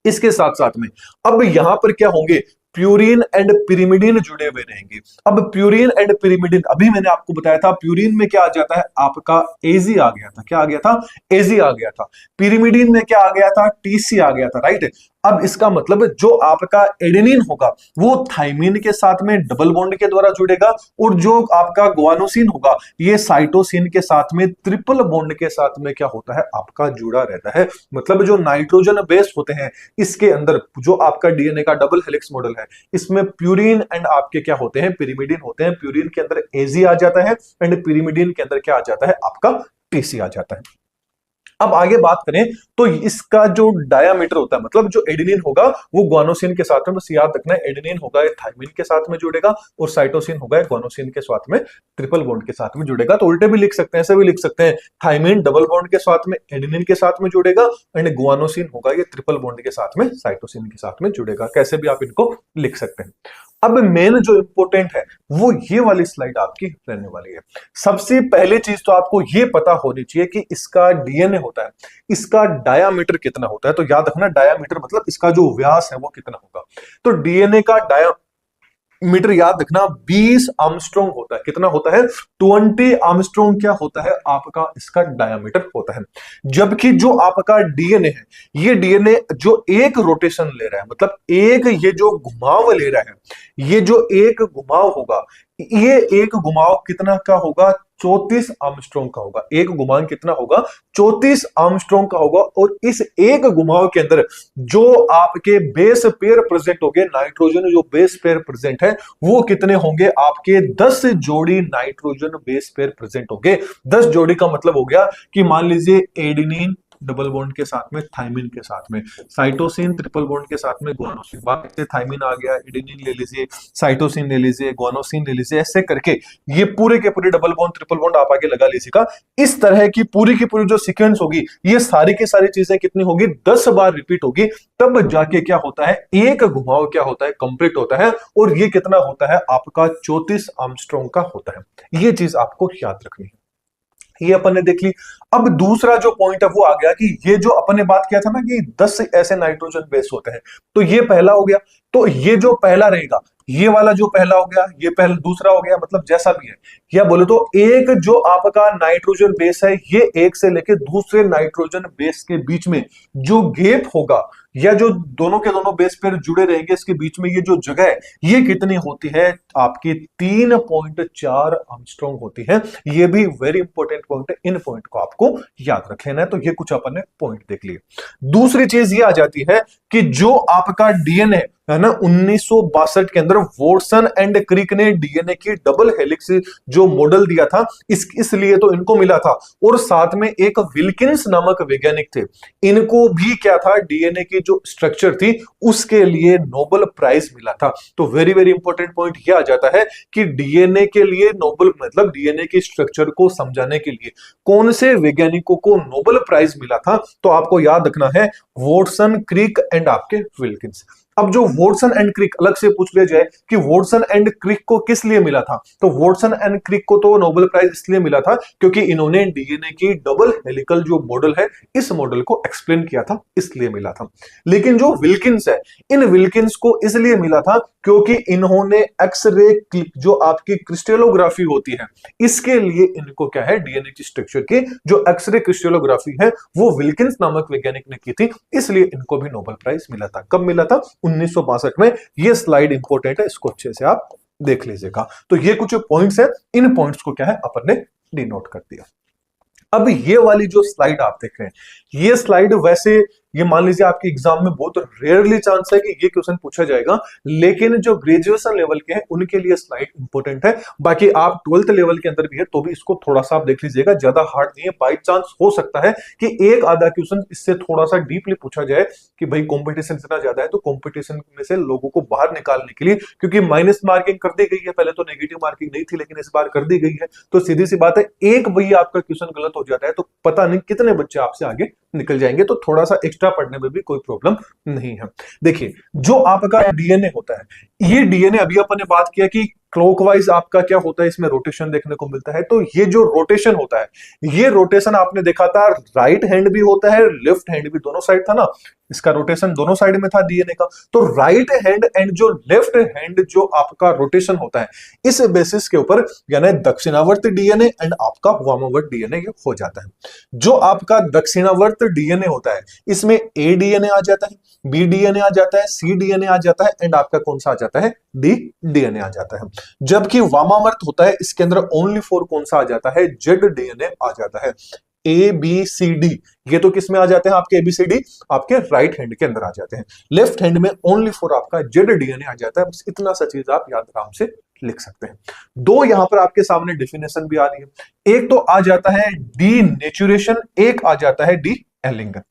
इसके साथ साथ में अब यहां पर क्या होंगे, प्यूरिन एंड पिरिमिडिन जुड़े हुए रहेंगे। अब प्यूरिन एंड पिरिमिडिन, अभी मैंने आपको बताया था प्यूरिन में क्या आ जाता है, आपका एजी आ गया था। क्या आ गया था, एजी आ गया था। पिरिमिडिन में क्या आ गया था, टीसी आ गया था, राइट। अब इसका मतलब जो आपका एडेनिन होगा वो थाइमिन के साथ में डबल बॉन्ड के द्वारा जुड़ेगा, और जो आपका ग्वानोसिन होगा ये साइटोसिन के साथ में ट्रिपल बॉन्ड के साथ में क्या होता है, आपका जुड़ा रहता है। मतलब जो नाइट्रोजन बेस होते हैं इसके अंदर जो आपका डीएनए का डबल हेलिक्स मॉडल है इसमें प्यूरिन एंड आपके क्या होते हैं, पिरिमिडिन होते हैं। प्यूरिन के अंदर एजी आ जाता है एंड पिरिमिडिन के अंदर क्या आ जाता है, आपका टीसी आ जाता है। अब आगे बात करें तो इसका जो डायामीटर होता है, मतलब जो एडेनिन होगा वो ग्वानोसिन के साथ में, बस याद रखना है एडेनिन होगा ये थाइमिन के साथ में जुड़ेगा, और साइटोसिन होगा ग्वानोसिन के साथ में ट्रिपल बॉन्ड के साथ में जुड़ेगा। तो उल्टे भी लिख सकते हैं, ऐसे भी लिख सकते हैं, थाइमिन डबल बॉन्ड के साथ में एडेनिन के साथ में जुड़ेगा, एंड ग्वानोसिन होगा ये ट्रिपल बॉन्ड के साथ में साइटोसिन के साथ में जुड़ेगा। कैसे भी आप इनको लिख सकते हैं। अब मेन जो इंपॉर्टेंट है वो ये वाली स्लाइड आपकी रहने वाली है। सबसे पहले चीज तो आपको ये पता होनी चाहिए कि इसका डीएनए होता है इसका डायामीटर कितना होता है। तो याद रखना डायामीटर मतलब इसका जो व्यास है वो कितना होगा। तो डीएनए का मीटर याद रखना 20 आर्मस्ट्रॉन्ग होता है। कितना होता है, 20 आर्मस्ट्रॉन्ग क्या होता है, आपका इसका डायामीटर होता है। जबकि जो आपका डीएनए है ये डीएनए जो एक रोटेशन ले रहा है, मतलब एक ये जो घुमाव ले रहा है, ये जो एक घुमाव होगा ये एक घुमाव कितना का होगा, 34 आर्मस्ट्रॉन्ग का होगा। एक घुमाव कितना होगा, 34 आर्मस्ट्रॉन्ग का होगा। और इस एक घुमाव के अंदर जो आपके बेस पेयर प्रेजेंट होंगे, नाइट्रोजन जो बेस पेयर प्रेजेंट है वो कितने होंगे, आपके 10 जोड़ी नाइट्रोजन बेस पेयर प्रेजेंट होंगे। 10 जोड़ी का मतलब हो गया कि मान लीजिए एडेनिन डबल बॉन्ड के साथ में थाइमिन के साथ में, साइटोसिन ट्रिपल बॉन्ड के साथ में ग्वानोसिन, बाकी थाइमिन आ गया, एडेनिन ले लीजिए, साइटोसिन ले लीजिए, ग्वानोसिन ले लीजिए, ऐसे करके ये पूरे के पूरे डबल बॉन्ड ट्रिपल बॉन्ड आप आगे लगा लीजिएगा। इस तरह की पूरी जो सीक्वेंस होगी ये सारी की सारी चीजें कितनी होगी, 10 बार रिपीट होगी। तब जाके क्या होता है, एक घुमाव क्या होता है, कंप्लीट होता है। और ये कितना होता है, आपका 34 आर्मस्ट्रॉन्ग का होता है। ये चीज आपको याद रखनी है। ये अपन ने देख ली। अब दूसरा जो पॉइंट है वो आ गया कि ये जो अपन ने बात किया था ना कि 10 ऐसे नाइट्रोजन बेस होते हैं, तो ये पहला हो गया। तो ये जो पहला रहेगा ये वाला जो पहला हो गया, ये पहला दूसरा हो गया, मतलब जैसा भी है। या बोले तो एक जो आपका नाइट्रोजन बेस है ये एक से लेके दूसरे नाइट्रोजन बेस के बीच में जो गैप होगा या जो दोनों के दोनों बेस पेयर जुड़े रहेंगे इसके बीच में ये जो जगह है ये कितनी होती है, आपकी 3.4 आर्मस्ट्रॉन्ग होती है। ये भी वेरी इंपॉर्टेंट पॉइंट है, इन पॉइंट को आपको याद रखना है। तो ये कुछ अपन ने पॉइंट देख लिए। दूसरी चीज ये आ जाती है कि जो आपका डीएनए है ना 1962 के अंदर वॉटसन एंड क्रिक ने डीएनए की डबल हेलिक्स जो मॉडल दिया था इसलिए तो इनको मिला था। और साथ में एक विल्किंस नामक वैज्ञानिक थे, इनको भी क्या था, डीएनए की जो स्ट्रक्चर थी उसके लिए नोबेल प्राइज मिला था। तो वेरी वेरी इंपॉर्टेंट पॉइंट यह आ जाता है कि डीएनए के लिए नोबेल मतलब डीएनए की स्ट्रक्चर को समझाने के लिए कौन से वैज्ञानिकों को नोबेल प्राइज मिला था। तो आपको याद रखना है वॉटसन, क्रिक एंड आपके विल्किंस। अब जो वॉटसन एंड क्रिक अलग से पूछ लिया जाए कि वॉटसन एंड क्रिक को किस लिए मिला था, तो वॉटसन एंड क्रिक को तो नोबेल प्राइज इसलिए मिला था क्योंकि इन्होंने डीएनए की डबल हेलिकल जो मॉडल है इस मॉडल को एक्सप्लेन किया था, इसलिए मिला था। लेकिन जो विल्किंस है, इन विल्किंस को इसलिए मिला था क्योंकि इन्होंने एक्सरे जो आपकी क्रिस्टलोग्राफी होती है इसके लिए इनको क्या है, डीएनए की स्ट्रक्चर की जो एक्सरे क्रिस्टलोग्राफी है वो विल्किंस नामक वैज्ञानिक ने की थी, इसलिए इनको भी नोबेल प्राइज मिला था। कब मिला था, 1962 में। ये स्लाइड इंपॉर्टेंट है, इसको अच्छे से आप देख लीजिएगा। तो ये कुछ पॉइंट्स है, इन पॉइंट्स को क्या है अपन ने डिनोट कर दिया। अब ये वाली जो स्लाइड आप देख रहे हैं ये स्लाइड वैसे ये मान लीजिए आपके एग्जाम में बहुत रेयरली चांस है कि ये क्वेश्चन पूछा जाएगा, लेकिन जो ग्रेजुएशन लेवल के हैं उनके लिए स्लाइड इंपॉर्टेंट है। बाकी आप 12th लेवल के अंदर भी है तो भी इसको थोड़ा सा आप देख लीजिएगा, ज्यादा हार्ड नहीं है। बाई चांस हो सकता है कि एक आधा क्वेश्चन इससे थोड़ा सा डीपली पूछा जाए कि भाई कंपटीशन इतना ज्यादा है तो कंपटीशन में से लोगों को बाहर निकालने के लिए, क्योंकि माइनस मार्किंग कर दी गई है, पहले तो नेगेटिव मार्किंग नहीं थी लेकिन इस बार कर दी गई है, तो सीधी सी बात है एक भाई आपका क्वेश्चन गलत हो जाता है तो पता नहीं कितने बच्चे आपसे आगे निकल जाएंगे। तो थोड़ा सा एक्स्ट्रा पढ़ने में भी कोई प्रॉब्लम नहीं है। देखिए जो आपका डीएनए होता है, ये डीएनए अभी अपन ने बात किया कि क्लॉकवाइज आपका क्या होता है, इसमें रोटेशन देखने को मिलता है। तो ये जो रोटेशन होता है, ये रोटेशन आपने देखा था राइट हैंड भी होता है लेफ्ट हैंड भी, दोनों साइड था ना, इसका रोटेशन दोनों साइड में था डीएनए का। तो राइट हैंड एंड जो लेफ्ट हैंड जो आपका रोटेशन होता है, इस बेसिस के ऊपर यानी दक्षिणावर्त डीएनए एंड आपका वामावर्त डीएनए ये हो जाता है। जो आपका दक्षिणावर्त डीएनए होता है इसमें ए डीएनए आ जाता है, बी डीएनए आ जाता है, सी डीएनए आ जाता है एंड आपका कौन सा आ जाता है, डी डीएनए आ जाता है। जबकि वामावर्त होता है इसके अंदर ओनली फोर कौन सा आ जाता है, जेड डीएनए आ जाता है। ए बी सी डी ये तो किस में आ जाते हैं आपके एबीसीडी, आपके राइट हैंड के अंदर आ जाते हैं। लेफ्ट हैंड में ओनली फोर आपका जेड डीएनए आ जाता है। बस इतना सा चीज आप याद आराम से लिख सकते हैं। दो यहां पर आपके सामने डेफिनेशन भी आ रही है, एक तो आ जाता है डी नेचुरेशन, एक आ जाता है डी एलिंगन।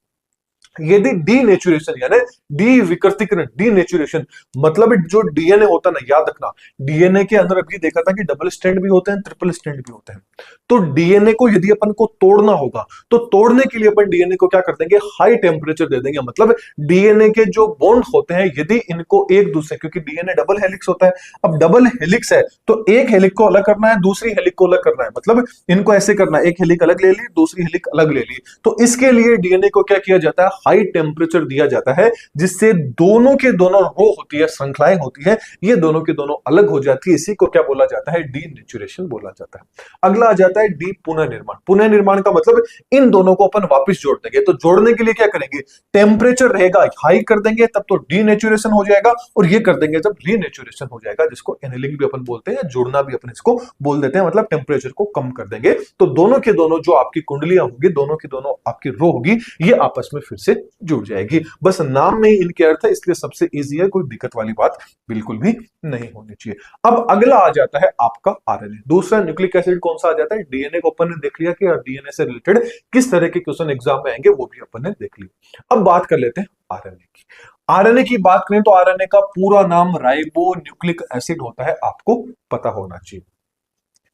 यदि डीनेचुरेशन यानी डी विकृतीकरण, डीनेचुरेशन मतलब जो डीएनए होता है ना, याद रखना डीएनए के अंदर अभी देखा था कि डबल स्टैंड भी होते हैं, ट्रिपल स्टैंड भी होते हैं। तो डीएनए को यदि अपन को तोड़ना होगा तो तोड़ने के लिए अपन डीएनए को क्या कर देंगे, हाई टेम्परेचर दे देंगे। मतलब डीएनए के जो बॉन्ड होते हैं यदि इनको एक दूसरे, क्योंकि डीएनए डबल हेलिक्स होता है, अब डबल हेलिक्स है तो एक हेलिक्स को अलग करना है, दूसरी हेलिक्स को अलग करना है, मतलब इनको ऐसे करना है, एक हेलिक्स अलग ले ली, दूसरी हेलिक्स अलग ले ली। तो इसके लिए डीएनए को क्या किया जाता है, हाई टेम्परेचर दिया जाता है, जिससे दोनों के दोनों रो होती है, श्रृंखलाएं होती है, ये दोनों के दोनों अलग हो जाती है। इसी को क्या बोला जाता है, डीनेचुरेशन बोला जाता है। अगला आ जाता है डी पुनर्निर्माण। पुनर्निर्माण का मतलब इन दोनों को अपन वापस जोड़ देंगे। तो जोड़ने के लिए क्या करेंगे, टेम्परेचर रहेगा हाई कर देंगे तब तो डीनेचुरेशन हो जाएगा, और ये कर देंगे जब रीनेचुरेशन हो जाएगा, जिसको एनिलिंग भी अपन बोलते हैं, जोड़ना भी अपन इसको बोल देते हैं। मतलब टेम्परेचर को कम कर देंगे तो दोनों के दोनों जो आपकी कुंडलियां होगी, दोनों की दोनों आपकी रो होगी, ये आपस में फिर से जुड़ जाएगी। बस नाम में ही इनके अर्थ है, इसलिए सबसे इजी है, कोई दिक्कत वाली बात बिल्कुल भी नहीं होनी चाहिए। अब अगला आ जाता है आपका आरएनए। दूसरा न्यूक्लिक एसिड कौन सा आ जाता है, डीएनए को अपन ने देख लिया कि डीएनए से रिलेटेड किस तरह के क्वेश्चन एग्जाम में आएंगे, वो भी अपन ने देख लिया। अब बात कर लेते हैं आरएनए की। आरएनए की बात करें तो आरएनए का पूरा नाम राइबो न्यूक्लिक एसिड होता है, आपको पता होना चाहिए।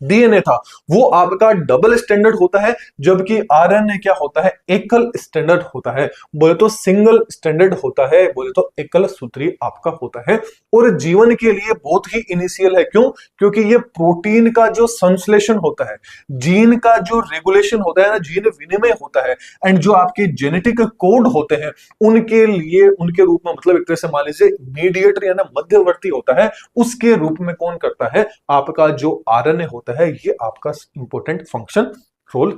डीएनए था वो आपका डबल स्टैंडर्ड होता है, जबकि आरएनए क्या होता है, एकल स्टैंडर्ड होता है। बोले तो सिंगल स्टैंडर्ड होता है, बोले तो एकल सूत्री आपका होता है, और जीवन के लिए बहुत ही इनिशियल है। क्यों, क्योंकि ये प्रोटीन का जो संश्लेषण होता है, जीन का जो रेगुलेशन होता है ना, जीन विनिमय होता है, एंड जो आपके जेनेटिक कोड होते हैं उनके लिए, उनके रूप में, मतलब एक तरह से मान लीजिए मीडिएटर या ना मध्यवर्ती होता है, उसके रूप में कौन करता है, आपका जो आरएनए होता है, ये आपका इंपॉर्टेंट फंक्शन रोल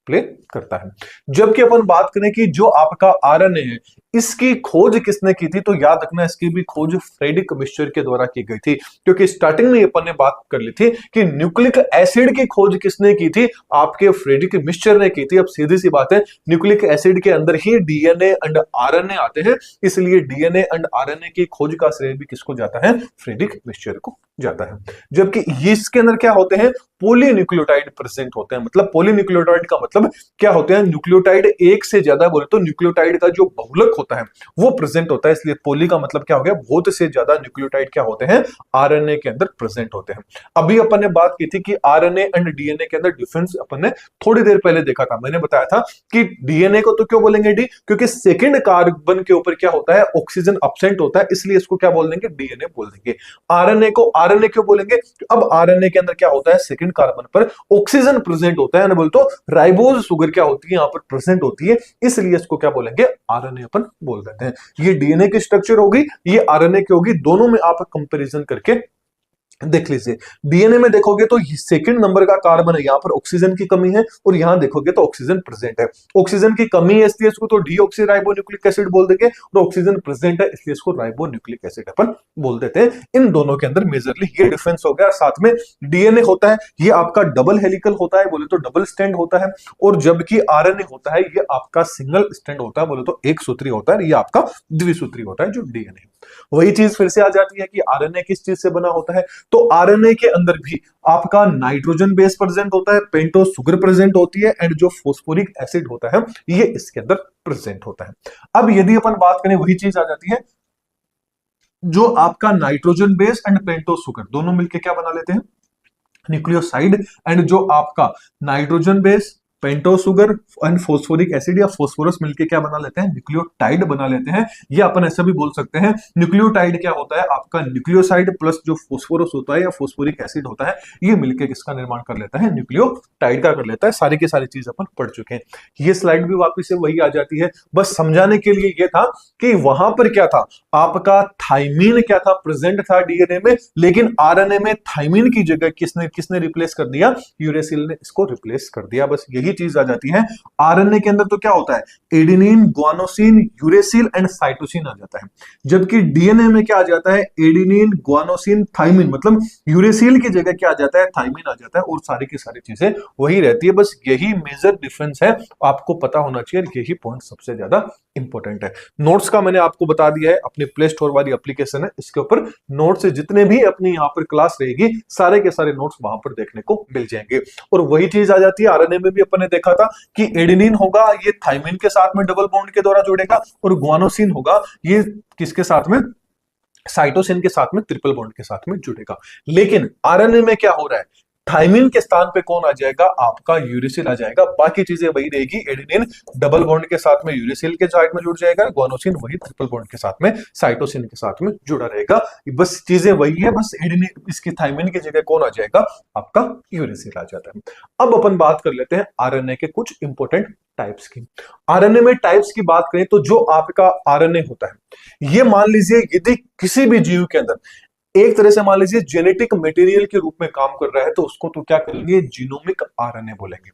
प्ले करता है। जबकि अपन बात करें कि जो आपका आरएनए है, इसकी खोज किसने की थी, तो याद रखना इसकी भी खोज फ्रेडरिक मिश्चर के द्वारा की गई थी। क्योंकि स्टार्टिंग में अपन ने बात कर ली थी कि न्यूक्लिक एसिड की खोज किसने की थी, आपके फ्रेडरिक मिश्चर ने की थी। अब सीधी सी बात है, न्यूक्लिक एसिड के अंदर ही डीएनए एंड आरएनए आते हैं, इसलिए डीएनए एंड आरएनए की खोज का श्रेय भी किसको जाता है, फ्रेडरिक मिश्चर को जाता है। जबकि इसके अंदर क्या होते हैं, पॉलीन्यूक्लियोटाइड प्रेजेंट होते हैं। मतलब पॉलीन्यूक्लियोटाइड का मतलब क्या होते हैं, न्यूक्लियोटाइड एक से ज्यादा, बोले तो न्यूक्लियोटाइड का जो बहुलक होता है वो प्रेजेंट होता है। इसलिए पॉली का मतलब क्या हो गया, बहुत से ज्यादा न्यूक्लियोटाइड क्या होते हैं, आरएनए के अंदर प्रेजेंट होते हैं। अभी अपन ने बात की थी कि आरएनए एंड डीएनए के अंदर डिफरेंस अपन ने थोड़ी देर पहले देखा था। मैंने बताया था कि डीएनए को तो क्यों बोलेंगे डी, क्योंकि सेकंड कार्बन के ऊपर क्या होता है, ऑक्सीजन अब्सेंट होता है, इसलिए इसको क्या बोल देंगे, डीएनए बोल देंगे। आरएनए को आरएनए क्यों बोलेंगे, अब आरएनए के अंदर क्या होता है, सेकंड कार्बन पर ऑक्सीजन प्रेजेंट होता है, ना बोल तो राइबोज शुगर क्या होती है, यहां पर प्रेजेंट होती है, इसलिए इसको क्या बोलेंगे, आरएनए अपन बोल देते हैं। ये डीएनए की स्ट्रक्चर होगी, ये आरएनए की होगी, दोनों में आप कंपैरिजन करके देख लीजिए, डीएनए में देखोगे तो सेकंड नंबर का कार्बन है, यहां पर ऑक्सीजन की कमी है, और यहां देखोगे तो ऑक्सीजन प्रेजेंट है। ऑक्सीजन की कमी है इसलिए इसको तो डीऑक्सीराइबोन्यूक्लिक एसिड बोल देंगे, और ऑक्सीजन प्रेजेंट है इसलिए इसको राइबोन्यूक्लिक एसिड अपन बोल देते हैं। इन दोनों के अंदर मेजरली ये डिफरेंस हो गया। साथ में डीएनए होता है ये आपका डबल हेलिकल होता है, बोले तो डबल स्टैंड होता है, और जबकि आरएनए होता है ये आपका सिंगल स्टैंड होता है, बोले तो एक सूत्री होता है, ये आपका द्विसूत्री होता है जो डीएनए। वही चीज फिर से आ जाती है कि आरएनए किस चीज से बना होता है, तो आरएनए के अंदर भी आपका नाइट्रोजन बेस प्रेजेंट होता है, पेंटोस शुगर प्रेजेंट होती है, एंड जो फॉस्फोरिक एसिड होता है ये इसके अंदर प्रेजेंट होता है। अब यदि अपन बात करें, वही चीज आ जाती है, जो आपका nitrogen base and pentose sugar दोनों मिलकर क्या बना लेते हैं, न्यूक्लियोसाइड, एंड जो आपका nitrogen base, pentose sugar and phosphoric acid या फोस्फोरस मिलके क्या बना लेते हैं, न्यूक्लियोटाइड बना लेते हैं। या अपन ऐसा भी बोल सकते हैं, न्यूक्लियोटाइड क्या होता है, आपका न्यूक्लियोसाइड प्लस जो फोस्फोरस होता है या फोस्फोरिक एसिड होता है, ये मिलके किसका निर्माण कर लेता है, न्यूक्लियोटाइड का कर लेता है। सारी की सारी चीज अपन पढ़ चुके हैं। ये स्लाइड भी वापिस से वही आ जाती है, बस समझाने के लिए ये था कि वहां पर क्या था, आपका थाइमीन क्या था, प्रेजेंट था डीएनए में, लेकिन आरएनए में थाइमीन की जगह किसने किसने रिप्लेस कर दिया, यूरेसिल ने इसको रिप्लेस कर दिया। बस यही चीज आ जाती है। आरएनए के अंदर तो क्या होता है, adenine, guanosine, uracil and cytosine आ जाता है, जबकि डीएनए में क्या आ जाता है, एडेनिन, ग्वानोसिन, थाइमिन, मतलब यूरेसिल की जगह क्या आ जाता है, थाइमिन आ जाता है, और सारी की सारी चीजें वही रहती है। बस यही मेजर डिफरेंस है, आपको पता होना चाहिए, यही पॉइंट सबसे ज्यादा इंपॉर्टेंट है। नोट्स का मैंने आपको बता दिया है, अपने प्ले स्टोर वाली एप्लीकेशन है, इसके ऊपर नोट्स जितने भी अपनी यहाँ पर क्लास रहेगी सारे के सारे नोट्स वहां पर देखने को मिल जाएंगे। और वही चीज आ जाती है, आरएनए में भी अपन ने देखा था कि एडेनिन होगा ये थाइमिन के साथ में डबल बॉन्ड के द्वारा जुड़ेगा, और ग्वानोसिन होगा ये किसके साथ में, साइटोसिन के साथ में ट्रिपल बॉन्ड के साथ में जुड़ेगा। लेकिन आरएनए में क्या हो रहा है, थाइमिन के स्थान पे कौन आ जाएगा, आपका यूरेसिल आ जाएगा, बाकी चीजें वही रहेगी। एडेनिन डबल बॉन्ड के साथ में यूरेसिल के साइड में जुड़ जाएगा, ग्वानोसिन वही ट्रिपल बॉन्ड के साथ में साइटोसिन के साथ में जुड़ा रहेगा। बस चीजें वही है, बस एडेनिन इसकी थाइमिन की जगह कौन आ जाएगा, आपका यूरेसिल आ जाता है। अब अपन बात कर लेते हैं आरएनए के कुछ इंपॉर्टेंट टाइप्स की। आरएनए में टाइप्स की बात करें तो जो आपका आरएनए होता है, ये मान लीजिए यदि किसी भी जीव के अंदर एक तरह से मान लीजिए जेनेटिक मटेरियल के रूप में काम कर रहा है, तो उसको तो क्या करेंगे, जीनोमिक आरएनए बोलेंगे।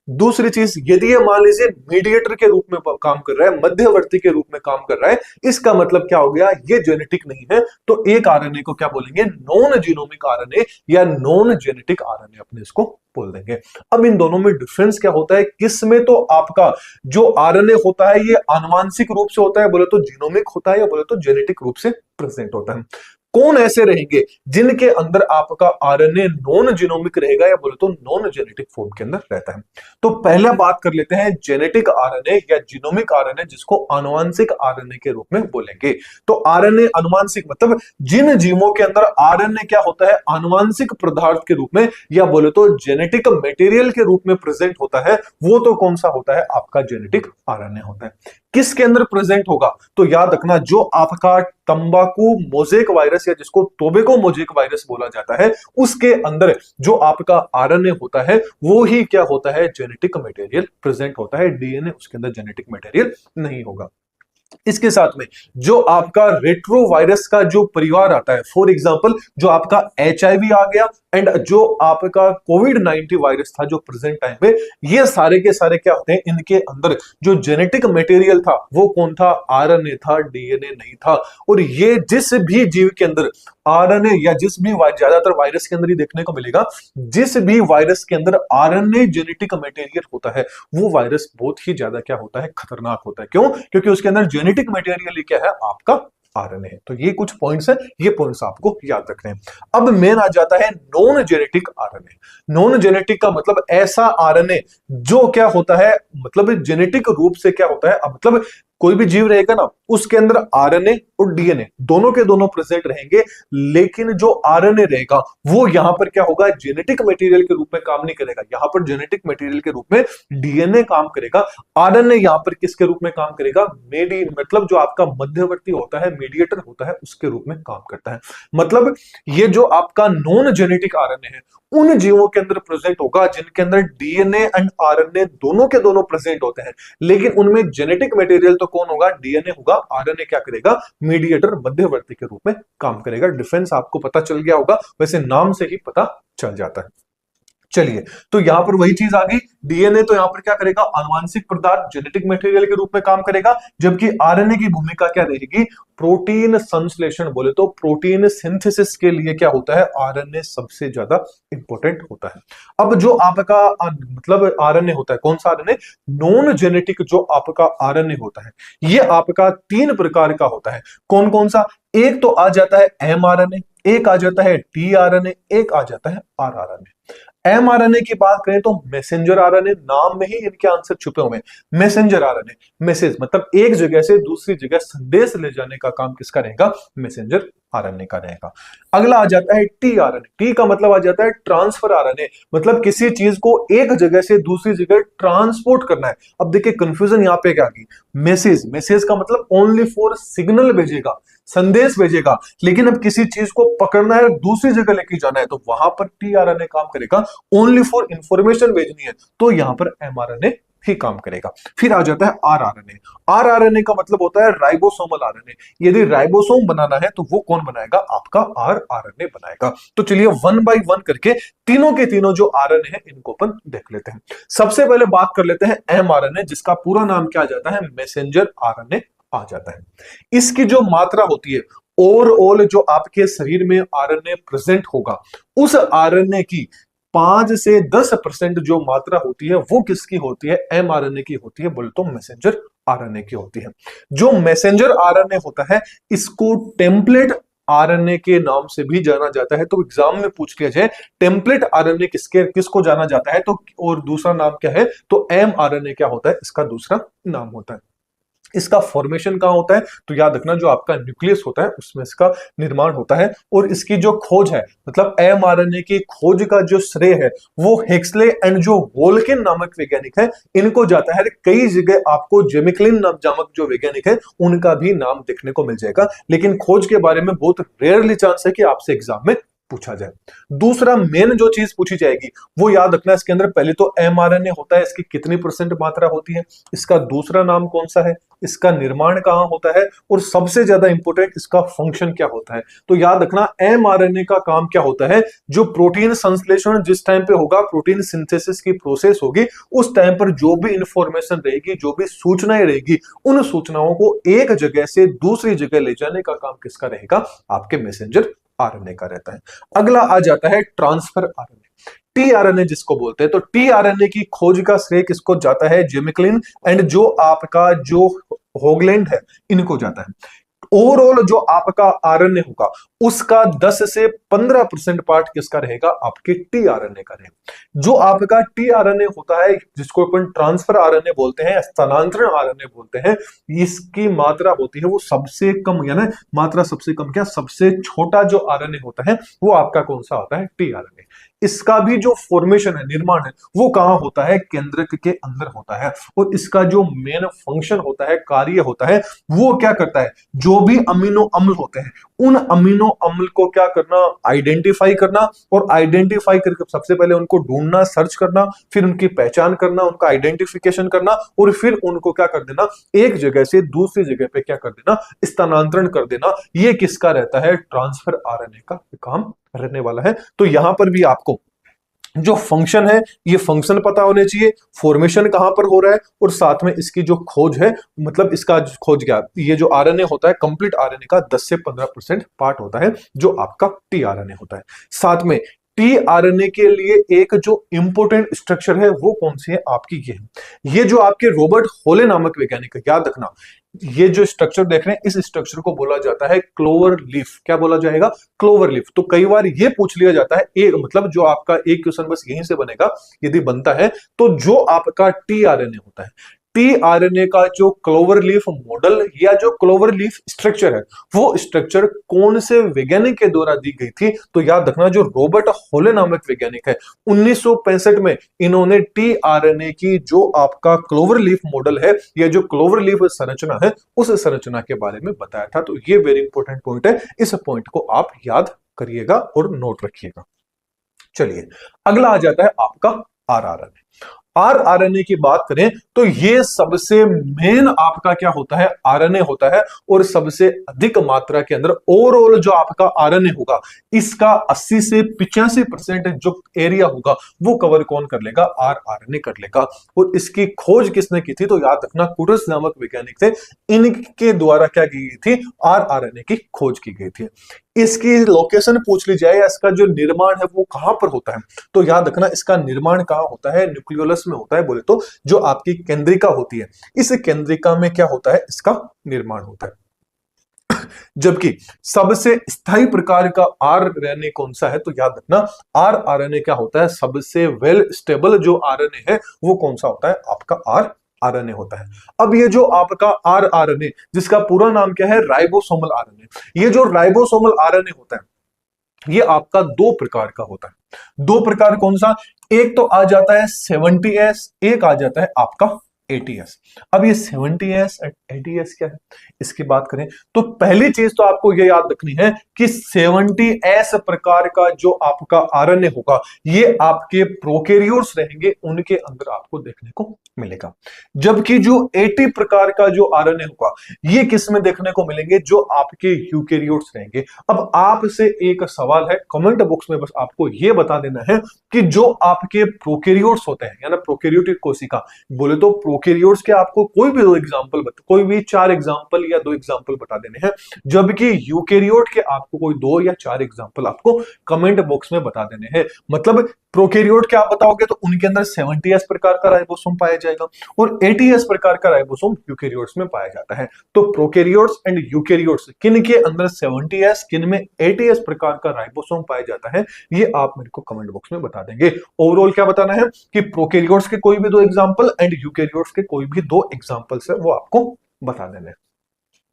दूसरी चीज, यदि ये मान लीजिए मीडिएटर के रूप में काम कर रहा है, मध्यवर्ती के रूप में काम कर रहा है, इसका मतलब क्या हो गया, ये जेनेटिक नहीं है, तो एक आरएनए को क्या बोलेंगे, नॉन जीनोमिक आरएनए या नॉन जेनेटिक आरएनए अपने इसको बोल देंगे। अब इन दोनों में डिफरेंस क्या होता है, किसमें तो आपका जो आरएनए होता है ये आनुवांशिक रूप से होता है, बोले तो जीनोमिक होता है, या बोले तो जेनेटिक रूप से प्रेजेंट होता है। कौन ऐसे रहेंगे जिनके अंदर आपका आरएनए नॉन जीनोमिक रहेगा, या बोले तो नॉन जेनेटिक फॉर्म के अंदर रहता है। तो पहले बात कर लेते हैं जेनेटिक आरएनए या जीनोमिक आरएनए, जिसको आनुवांशिक आरएनए के रूप में बोलेंगे। तो आरएनए आनुवांशिक मतलब जिन जीवों के अंदर आरएनए क्या होता है, आनुवांशिक पदार्थ के रूप में या बोले तो जेनेटिक मटेरियल के रूप में प्रेजेंट होता है, वो तो कौन सा होता है, आपका जेनेटिक आरएनए होता है। किसके अंदर प्रेजेंट होगा, तो याद रखना जो आपका तंबाकू मोजेक वायरस या जिसको टोबैको मोजेक वायरस बोला जाता है, उसके अंदर जो आपका आरएनए होता है वो ही क्या होता है, जेनेटिक मटेरियल प्रेजेंट होता है। डीएनए उसके अंदर जेनेटिक मटेरियल नहीं होगा। इसके साथ में जो आपका रेट्रोवायरस का जो परिवार आता है, फॉर एग्जांपल जो आपका एचआईवी आ गया एंड जो आपका कोविड-19 वायरस था जो प्रेजेंट टाइम में, ये सारे के सारे क्या होते हैं, इनके अंदर जो जेनेटिक मटेरियल था वो कौन था, आरएनए था, डीएनए नहीं था। और ये जिस भी जीव के अंदर आरएनए या जिस भी ज्यादातर वायरस के अंदर ही देखने को मिलेगा, जिस भी वायरस के अंदर आरएनए जेनेटिक मटेरियल होता है वो वायरस बहुत ही ज्यादा क्या होता है, खतरनाक होता है। क्यों, क्योंकि उसके अंदर जेनेटिक मटेरियल क्या है, आपका आरएनए है। तो ये कुछ पॉइंट्स है, ये पॉइंट्स आपको याद रखने हैं। अब मेन आ जाता है non genetic RNA. Non genetic का मतलब ऐसा आरएनए जो क्या होता है, मतलब जेनेटिक रूप से क्या होता है, मतलब कोई भी जीव रहेगा ना उसके अंदर आरएनए और डीएनए दोनों के दोनों प्रेजेंट रहेंगे, लेकिन जो आरएनए रहेगा वो यहां पर क्या होगा, जेनेटिक मटेरियल के रूप में काम नहीं करेगा, यहां पर जेनेटिक मटेरियल के रूप में डीएनए काम करेगा। आरएनए यहां पर किसके रूप में काम करेगा, मतलब जो आपका मध्यवर्ती होता है, मीडिएटर होता है, उसके रूप में काम करता है। मतलब ये जो आपका नॉन जेनेटिक आरएनए है उन जीवों के अंदर प्रेजेंट होगा जिनके अंदर डीएनए एंड आरएनए दोनों के दोनों प्रेजेंट होते हैं, लेकिन उनमें जेनेटिक मटेरियल तो कौन होगा, डीएनए होगा, आरएनए क्या करेगा, मीडिएटर मध्यवर्ती के रूप में काम करेगा। डिफरेंस आपको पता चल गया होगा, वैसे नाम से ही पता चल जाता है। चलिए, तो यहां पर वही चीज आ गई, डीएनए तो यहां पर क्या करेगा, आनुवांशिक पदार्थ जेनेटिक मटेरियल के रूप में काम करेगा, जबकि आरएनए की भूमिका क्या रहेगी, प्रोटीन संश्लेषण, बोले तो प्रोटीन सिंथेसिस के लिए क्या होता है, आरएनए सबसे ज्यादा इंपॉर्टेंट होता है। अब जो आपका मतलब आरएनए होता है, कौन सा आरएनए, नॉन जेनेटिक जो आपका आरएनए होता है, ये आपका 3 प्रकार का होता है। कौन कौन सा, एक तो आ जाता है एमआरएनए, एक आ जाता है टीआरएनए, एक आ जाता है आरआरएनए। एमआरएनए की बात करें तो मैसेंजर आरएनए, नाम में ही इनके आंसर छुपे हुए हैं। मैसेंजर आरएनए, मैसेज मतलब एक जगह से दूसरी जगह संदेश ले जाने का काम किसका रहेगा, मैसेंजर आरएनए का रहेगा। अगला आ जाता है टीआरएनए, टी का मतलब आ जाता है ट्रांसफर आरएनए, मतलब किसी चीज को एक जगह से दूसरी जगह ट्रांसपोर्ट करना है। अब देखिए कंफ्यूजन यहाँ पे क्या की, मैसेज, मैसेज का मतलब ओनली फॉर सिग्नल भेजेगा, संदेश भेजेगा, लेकिन अब किसी चीज को पकड़ना है दूसरी जगह लेके जाना है तो वहां पर टीआरएनए काम करेगा, ओनली फॉर इंफॉर्मेशन भेजनी है तो यहां पर एमआरएनए ही काम करेगा। फिर आ जाता है आरआरएनए, आरआरएनए का मतलब होता है राइबोसोमल आरएनए, यदि राइबोसोम बनाना है तो वो कौन बनाएगा, आपका आरआरएनए बनाएगा। तो चलिए वन बाय वन करके तीनों के तीनों जो आरएनए है इनको अपन देख लेते हैं। सबसे पहले बात कर लेते हैं एमआरएनए, जिसका पूरा नाम क्या आ जाता है, मैसेंजर आरएनए आ जाता है। इसकी जो मात्रा होती है, ओवरऑल जो आपके शरीर में आरएनए प्रेजेंट होगा, उस आरएनए की 5 से 10% जो मात्रा होती है वो किसकी होती है, एमआरएनए की होती है, बोले तो मैसेंजर आरएनए की होती है। जो मैसेंजर आरएनए होता है इसको टेम्पलेट आरएनए के नाम से भी जाना जाता है। तो एग्जाम में पूछ लिया जाए टेम्पलेट आरएनए किसको जाना जाता है, तो और दूसरा नाम क्या है, तो एमआरएनए क्या होता है, इसका दूसरा नाम होता है। इसका फॉर्मेशन कहां होता है, तो याद रखना जो आपका न्यूक्लियस होता है उसमें इसका निर्माण होता है। और इसकी जो खोज है, मतलब एमआरएनए की खोज का जो श्रेय है वो हेक्सले एंड जो वोल्किन नामक वैज्ञानिक है इनको जाता है। कई जगह आपको जेमिक्लिन नामक जो वैज्ञानिक है उनका भी नाम देखने को मिल जाएगा, लेकिन खोज के बारे में बहुत रेयरली चांस है कि आपसे एग्जाम में पूछा जाए। दूसरा मेन जो चीज पूछी जाएगी वो याद रखना, इसके अंदर पहले तो एमआरएनए होता है, इसकी कितनी % मात्रा होती है, इसका दूसरा नाम कौन सा है, इसका निर्माण कहां होता है, और सबसे ज्यादा इंपॉर्टेंट इसका फंक्शन क्या होता है। तो याद रखना एमआरएनए का काम क्या होता है, जो प्रोटीन संश्लेषण जिस टाइम पे होगा, प्रोटीन सिंथेसिस की प्रोसेस होगी, उस टाइम पर जो भी इंफॉर्मेशन रहेगी, जो भी सूचनाएं रहेगी, उन सूचनाओं को एक जगह से दूसरी जगह ले जाने का काम किसका रहेगा, आपके मैसेंजर आरएनए का रहता है। अगला आ जाता है ट्रांसफर आरएनए, टीआरएनए जिसको बोलते हैं। तो टीआरएनए की खोज का श्रेय किसको जाता है, जेमिक्लिन एंड जो आपका जो होगलैंड है इनको जाता है। ओवरऑल जो आपका आरएनए होगा उसका 10 से 15% पार्ट किसका रहेगा, आपके टीआरएनए का रहेगा। जो आपका टीआरएनए होता है जिसको अपन ट्रांसफर आरएनए बोलते हैं, स्थानांतरण आरएनए बोलते हैं, इसकी मात्रा होती है वो सबसे कम, यानी मात्रा सबसे कम क्या, सबसे छोटा जो आरएनए होता है वो आपका कौन सा होता है, टीआरएनए। इसका भी जो फॉर्मेशन है, निर्माण है, वो कहां होता है, केंद्रक के अंदर होता है। और इसका जो मेन फंक्शन होता है, कार्य होता है, वो क्या करता है, जो भी अमीनो अम्ल होते हैं उन अमीनो अम्ल को क्या करना, आइडेंटिफाई करना, और आइडेंटिफाई करके सबसे पहले उनको ढूंढना, सर्च करना, फिर उनकी पहचान करना, उनका आइडेंटिफिकेशन करना, और फिर उनको क्या कर देना, एक जगह से दूसरी जगह पे क्या कर देना, स्थानांतरण कर देना। ये किसका रहता है, ट्रांसफर आरएनए का काम रहने वाला है। तो यहां पर भी आपको जो फंक्शन है ये फंक्शन पता होने चाहिए, फॉर्मेशन कहां पर हो रहा है, और साथ में इसकी जो खोज है, मतलब इसका खोज क्या, ये जो आरएनए होता है कंप्लीट आरएनए का 10 से 15% पार्ट होता है जो आपका टीआरएनए होता है। साथ में टीआरएनए के लिए एक जो इंपोर्टेंट स्ट्रक्चर है वो कौन सी है, आपकी ये है। ये जो आपके रॉबर्ट होले नामक वैज्ञानिक है, याद रखना ये जो स्ट्रक्चर देख रहे हैं इस स्ट्रक्चर को बोला जाता है क्लोवर लीफ। क्या बोला जाएगा, क्लोवर लीफ। तो कई बार ये पूछ लिया जाता है, एक मतलब जो आपका एक क्वेश्चन बस यहीं से बनेगा यदि बनता है, तो जो आपका टीआरएनए होता है, टीआरएनए का जो क्लोवर लीफ मॉडल या जो क्लोवर लीफ स्ट्रक्चर है वो स्ट्रक्चर कौन से वैज्ञानिक के द्वारा दी गई थी, तो याद रखना जो रॉबर्ट होले नामक वैज्ञानिक है 1965 में इन्होंने टीआरएनए की जो आपका क्लोवर लीफ मॉडल है या जो क्लोवर लीफ संरचना है उस संरचना के बारे में बताया था। तो ये वेरी इंपॉर्टेंट पॉइंट है, इस पॉइंट को आप याद करिएगा और नोट रखिएगा। चलिए अगला आ जाता है आपका आरआरएनए। आरआरएनए की बात करें तो ये सबसे मेन आपका क्या होता है, आरएनए होता है, और सबसे अधिक मात्रा के अंदर ओवरऑल जो आपका आरएनए होगा इसका 80 से 85% जो एरिया होगा वो कवर कौन कर लेगा, आरआरएनए कर लेगा। और इसकी खोज किसने की थी, तो याद रखना कुरस नामक वैज्ञानिक थे, इनके द्वारा क्या की गई थी, आरआरएनए की खोज की गई थी। इसकी लोकेशन पूछ ली जाए, इसका जो निर्माण है वो कहां पर होता है, तो याद रखना इसका निर्माण कहां होता है, न्यूक्लियोलस में होता है। बोले तो जो आपकी केंद्रिका होती है, इस केंद्रिका में क्या होता है, इसका निर्माण होता है। जबकि सबसे स्थायी प्रकार का आरएनए कौन सा है, तो याद रखना आरआरएनए क्या होता है, सबसे वेल स्टेबल जो आरएनए है वो कौन सा होता है, आपका आरआरएनए होता है। अब ये जो आपका आरआरएनए जिसका पूरा नाम क्या है, राइबोसोमल आरएनए, ये जो राइबोसोमल आरएनए होता है ये आपका दो प्रकार का होता है। दो प्रकार कौन सा, एक तो आ जाता है 70S, एक आ जाता है आपका 80S। अब ये 70S और 80S क्या है, इसकी बात करें तो पहली चीज तो आपको ये याद रखनी है कि 70S प्रकार का जो आपका आरएनए होगा ये आपके प्रोकैरियोट्स रहेंगे, उनके अंदर आपको देखने को मिलेगा। जबकि जो 80 प्रकार का जो आरएनए होगा ये किस में देखने को मिलेंगे, जो आपके यूकैरियोट्स रहेंगे। अब आपसे एक सवाल है, कमेंट बॉक्स में बस आपको यह बता देना है कि जो आपके प्रोकैरियोट्स होते हैं, यानी प्रोकैरियोटिक कोशिका, बोले तो प्रोकैरियोट्स के आपको कोई भी दो एग्जांपल, कोई भी 4 एग्जांपल या 2 एग्जांपल बता देने हैं, जबकि यूकैरियोट के आपको कोई 2 या 4 एग्जांपल आपको कमेंट बॉक्स में बता देने हैं। मतलब प्रोकैरियोट के आप बताओगे तो उनके अंदर 70S प्रकार का राइबोसोम पाया जाएगा और 80S प्रकार का राइबोसोम यूकैरियोट्स में पाया जाता है। तो प्रोकैरियोट्स एंड यूकैरियोट्स किन के अंदर 70S, किन में 80S प्रकार का राइबोसोम पाया जाता है, ये आप मेरे को कमेंट बॉक्स में बता देंगे। ओवरऑल क्या बताना है कि प्रोकैरियोट्स के कोई भी 2 एग्जांपल एंड यूकैरियोट्स के कोई भी 2 एग्जांपल्स है वो आपको बता देने हैं।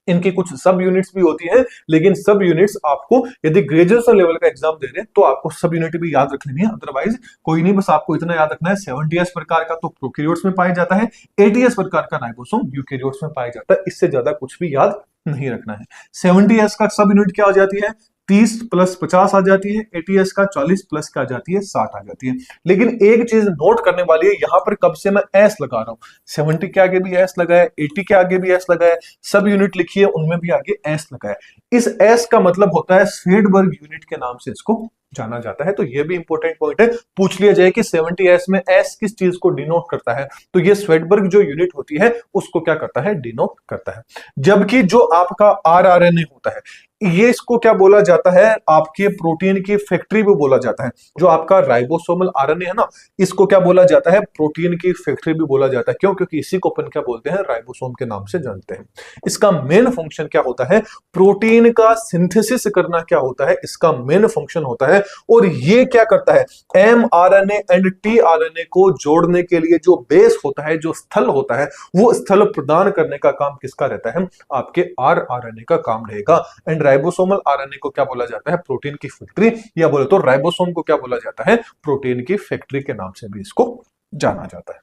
इनकी कुछ सब यूनिट्स भी होती हैं, लेकिन सब यूनिट्स आपको यदि ग्रेजुएशन लेवल का एग्जाम दे रहे हैं तो आपको सब यूनिट भी याद रख लेनी है, अदरवाइज कोई नहीं। बस आपको इतना याद रखना है 70S प्रकार का तो प्रोकैरियोट्स में पाया जाता है, 80S प्रकार का राइबोसोम यूकैरियोट्स में पाया जाता है, इससे ज्यादा कुछ भी याद नहीं रखना है। 70S का सब यूनिट क्या हो जाती है, 30 + 50 आ जाती है, 80S का 40 प्लस क्या आ जाती है, 60 आ जाती है। लेकिन एक चीज नोट करने वाली है, यहां पर कब से मैं एस लगा रहा हूं, 70 के आगे भी एस लगा है, 80 के आगे भी एस लगा है, सब यूनिट लिखी है उनमें भी आगे एस लगा है। इस एस का मतलब होता है स्वेडबर्ग यूनिट के नाम से इसको जाना जाता है। तो ये भी इंपॉर्टेंट पॉइंट है, पूछ लिया जाए कि 70S में एस किस चीज को डिनोट करता है, तो ये स्वेडबर्ग जो यूनिट होती है उसको क्या करता है, डिनोट करता है। जबकि जो आपका आरआरएनए होता है ये इसको क्या बोला जाता है, आपके प्रोटीन की फैक्ट्री भी बोला जाता है। जो आपका राइबोसोमल आरएनए है ना, इसको क्या बोला जाता है, प्रोटीन की फैक्ट्री भी बोला जाता है। क्यों, क्योंकि इसी को अपन क्या बोलते हैं, राइबोसोम के नाम से जानते हैं। इसका मेन फंक्शन क्या होता है, प्रोटीन का सिंथेसिस करना क्या होता है, इसका मेन फंक्शन होता है। और ये क्या करता है, mRNA एंड tRNA को जोड़ने के लिए जो बेस होता है, जो स्थल होता है, वो स्थल प्रदान करने का काम किसका रहता है, आपके आरआरएनए का काम रहेगा। एंड राइबोसोमल आरएनए को क्या बोला जाता है, प्रोटीन की फैक्ट्री, या बोले तो राइबोसोम को क्या बोला जाता है, प्रोटीन की फैक्ट्री के नाम से भी इसको जाना जाता है।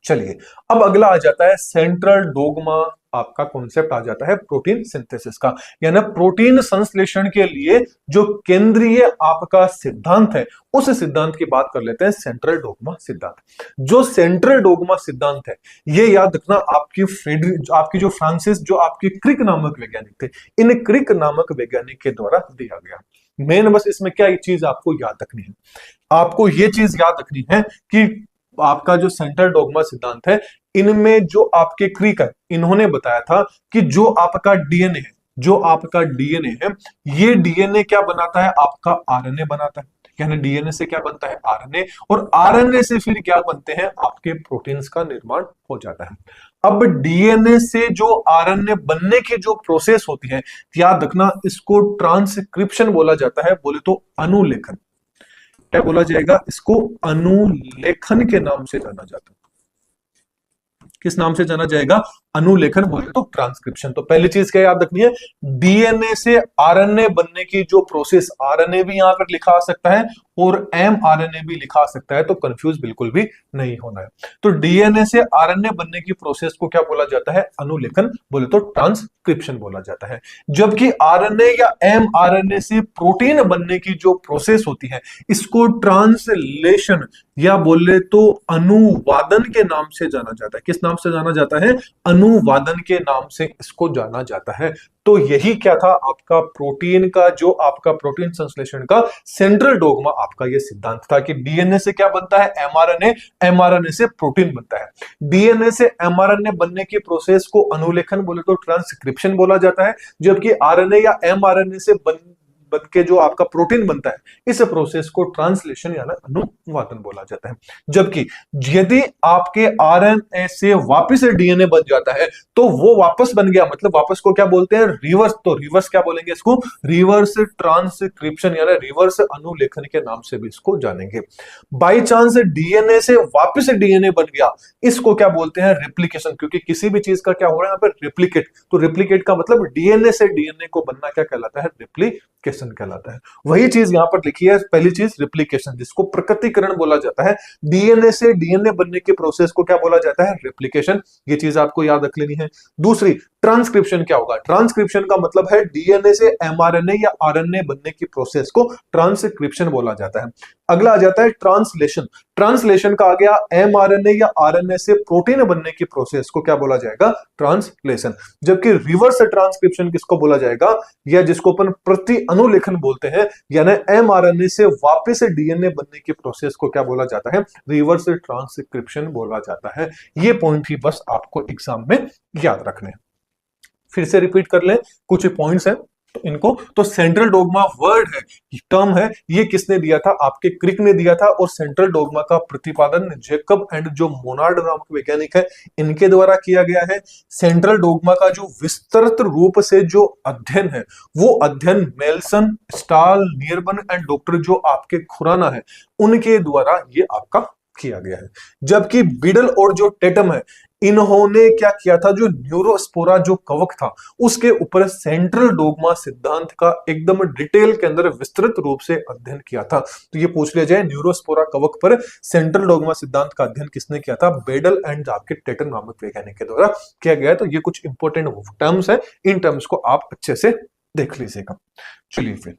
चलिए अब अगला आ जाता है सेंट्रल डोगमा, आपका कॉन्सेप्ट आ जाता है प्रोटीन सिंथेसिस का, यानी प्रोटीन संश्लेषण के लिए जो केंद्रीय आपका सिद्धांत है, उस सिद्धांत की बात कर लेते हैं, सेंट्रल डोगमा सिद्धांत। जो सेंट्रल डोगमा सिद्धांत है ये याद रखना आपकी जो फ्रांसिस, जो आपके क्रिक नामक वैज्ञानिक थे, इन क्रिक नामक वैज्ञानिक के द्वारा दिया गया। मेन बस इसमें क्या चीज आपको याद रखनी है, आपको ये चीज याद रखनी है कि आपका जो सेंट्रल डोगमा सिद्धांत है, इनमें जो आपके क्रिक है, इन्होंने बताया था कि जो आपका डीएनए है, जो आपका डीएनए है, ये डीएनए क्या बनाता है, आपका आरएनए बनाता है। यानी डीएनए से क्या बनता है, आरएनए, और आरएनए से फिर क्या बनते हैं, आपके प्रोटीन्स का निर्माण हो जाता है। अब डीएनए से जो आरएनए बनने की जो प्रोसेस होती है, याद रखना इसको ट्रांसक्रिप्शन बोला जाता है, बोले तो अनुलेखन। क्या बोला जाएगा, इसको अनुलेखन के नाम से जाना जाता है। किस नाम से जाना जाएगा, अनुलेखन बोले तो ट्रांसक्रिप्शन। तो पहली चीज क्या याद रखनी है, डीएनए से आरएनए बनने की जो प्रोसेस, आरएनए भी यहां पर लिखा आ सकता है और एमआरएनए भी लिखा आ सकता है, तो कंफ्यूज बिल्कुल भी नहीं होना है। तो डीएनए से आरएनए बनने की प्रोसेस को क्या बोला जाता है, अनुलेखन बोले तो ट्रांसक्रिप्शन बोला जाता है। जबकि आरएनए या एमआरएनए से प्रोटीन बनने की जो प्रोसेस होती है, इसको ट्रांसलेशन या बोले तो अनुवादन के नाम से जाना जाता है। किस नाम से जाना जाता है, अनुवादन के नाम से इसको जाना जाता है। तो यही क्या था आपका प्रोटीन का, जो आपका प्रोटीन संश्लेषण का सेंट्रल डोगमा, आपका ये सिद्धांत था कि डीएनए से क्या बनता है, एमआरएनए, एमआरएनए से प्रोटीन बनता है। डीएनए से एमआरएनए बनने की प्रोसेस को अनुलेखन बोले तो ट्रांसक्रिप्शन बोला जाता है, जबकि आरएनए या एमआरएनए से बन के जो आपका प्रोटीन बनता है, इस प्रोसेस को ट्रांसलेशन यानी अनुवादन बोला जाता है। जबकि यदि आपके आरएनए से वापस डीएनए बन जाता है, तो वो वापस बन गया, मतलब वापस को क्या बोलते हैं, रिवर्स। तो रिवर्स क्या बोलेंगे इसको, रिवर्स ट्रांसक्रिप्शन यानी रिवर्स अनुलेखन के नाम से भी इसको जानेंगे। बाई चांस डीएनए से वापस डीएनए बन गया, इसको क्या बोलते हैं, रेप्लिकेशन। क्योंकि किसी भी चीज का क्या हो रहा है यहाँ पर, रेप्लिकेट। तो रेप्लिकेट का मतलब डीएनए से डीएनए को बनना क्या कहलाता है, रेप्लिकेशन कहलाता है। वही चीज यहां पर लिखी है, पहली चीज रेप्लिकेशन, जिसको प्रकटीकरण बोला जाता है। डीएनए से डीएनए बनने की प्रोसेस को क्या बोला जाता है, रेप्लिकेशन। ये चीज आपको याद रख लेनी है। दूसरी, ट्रांसक्रिप्शन क्या होगा, ट्रांसक्रिप्शन का मतलब है डीएनए से एमआरएनए या आरएनए बनने की प्रोसेस को ट्रांसक्रिप्शन बोला जाता है। अगला आ जाता है ट्रांसलेशन। ट्रांसलेशन का आ गया एमआरएनए या आरएनए से प्रोटीन बनने की प्रोसेस को क्या बोला जाएगा, ट्रांसलेशन। जबकि रिवर्स ट्रांसक्रिप्शन किसको बोला जाएगा, या जिसको अपन प्रति अनुलेखन बोलते हैं, यानी एमआरएनए से वापस डीएनए बनने की प्रोसेस को क्या बोला जाता है, रिवर्स ट्रांसक्रिप्शन बोला जाता है। ये पॉइंट ही बस आपको एग्जाम में याद रखने हैं। फिर से रिपीट कर लें, कुछ पॉइंट्स हैं तो इनको, तो सेंट्रल डोगमा वर्ड है, टर्म है, ये किसने दिया था, आपके क्रिक ने दिया था। और सेंट्रल डोगमा का प्रतिपादन जैकब एंड जो मोनार्ड नामक वैज्ञानिक है, इनके द्वारा किया गया है। सेंट्रल डोगमा का जो विस्तृत रूप से जो अध्ययन है, वो अध्ययन मेल्सन, स्टाल, नियरबन एंड डॉक्टर जो आपके खुराना है, उनके द्वारा ये आपका किया गया है। जबकि बिडल और जो टेटम है, इन्होंने क्या किया था, जो न्यूरोस्पोरा जो कवक था, उसके ऊपर सेंट्रल डोगमा सिद्धांत का एकदम डिटेल के अंदर विस्तृत रूप से अध्ययन किया था। तो ये पूछ लिया जाए, न्यूरोस्पोरा कवक पर सेंट्रल डोगमा सिद्धांत का अध्ययन किसने किया था, बेडल एंड आपके टेटन नामक वैज्ञानिक के द्वारा किया गया है। तो ये कुछ इंपॉर्टेंट टर्म्स है, इन टर्म्स को आप अच्छे से देख लीजिएगा। चलिए फिर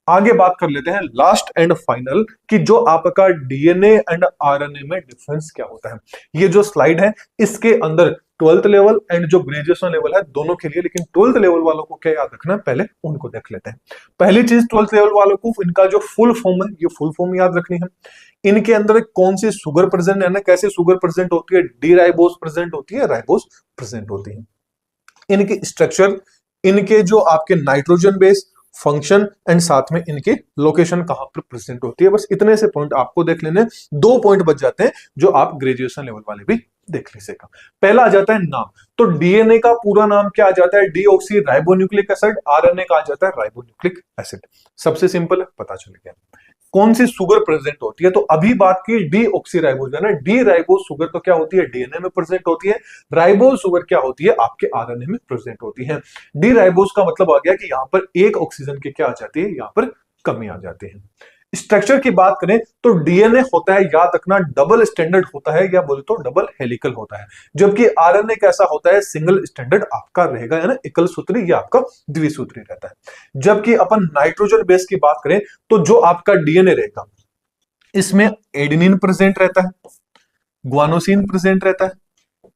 आगे बात कर लेते हैं लास्ट एंड फाइनल, कि जो आपका डीएनए एंड आरएनए में डिफरेंस क्या होता है। ये जो स्लाइड है, इसके अंदर 12th लेवल एंड जो ग्रेजुएशन लेवल है, दोनों के लिए, लेकिन 12th लेवल वालों को क्या याद रखना है, पहले उनको देख लेते हैं। पहली चीज, 12th लेवल वालों को इनका जो फुल फॉर्म है, ये फुल फॉर्म याद रखनी है। इनके अंदर कौन सी सुगर प्रेजेंट है ना, कैसे सुगर प्रेजेंट होती है, डी राइबोस प्रेजेंट होती है, राइबोस प्रेजेंट होती है। इनके स्ट्रक्चर, इनके जो आपके नाइट्रोजन बेस, फंक्शन एंड साथ में इनकी लोकेशन कहां पर प्रेजेंट होती है। बस इतने से पॉइंट आपको देख लेने, 2 पॉइंट बच जाते हैं जो आप ग्रेजुएशन लेवल वाले भी देख लीजिएगा। पहला आ जाता है नाम। तो डीएनए का पूरा नाम क्या आ जाता है, डीऑक्सी राइबोन्यूक्लिक एसिड। आरएनए का आ जाता है राइबोन्यूक्लिक एसिड। सबसे सिंपल है, पता चल गया। कौन सी सुगर प्रेजेंट होती है, तो अभी बात की डीऑक्सी राइबोस, है ना, डी राइबोस सुगर तो क्या होती है, डीएनए में प्रेजेंट होती है। राइबोस सुगर क्या होती है, आपके आरएनए में प्रेजेंट होती है। डी राइबोस का मतलब आ गया कि यहां पर एक ऑक्सीजन की क्या आ जाती है, यहां पर कमी आ जाती है। स्ट्रक्चर की बात करें तो डीएनए होता है, याद रखना, डबल स्टैंडर्ड होता है, या बोले तो डबल हेलिकल होता है। जबकि आरएनए कैसा होता है, सिंगल स्टैंडर्ड आपका रहेगा, है ना, एकल सूत्री या आपका द्विसूत्री रहता है। जबकि अपन नाइट्रोजन बेस की बात करें तो जो आपका डीएनए रहेगा, इसमें एडेनिन प्रेजेंट रहता है, ग्वानोसिन प्रेजेंट रहता है,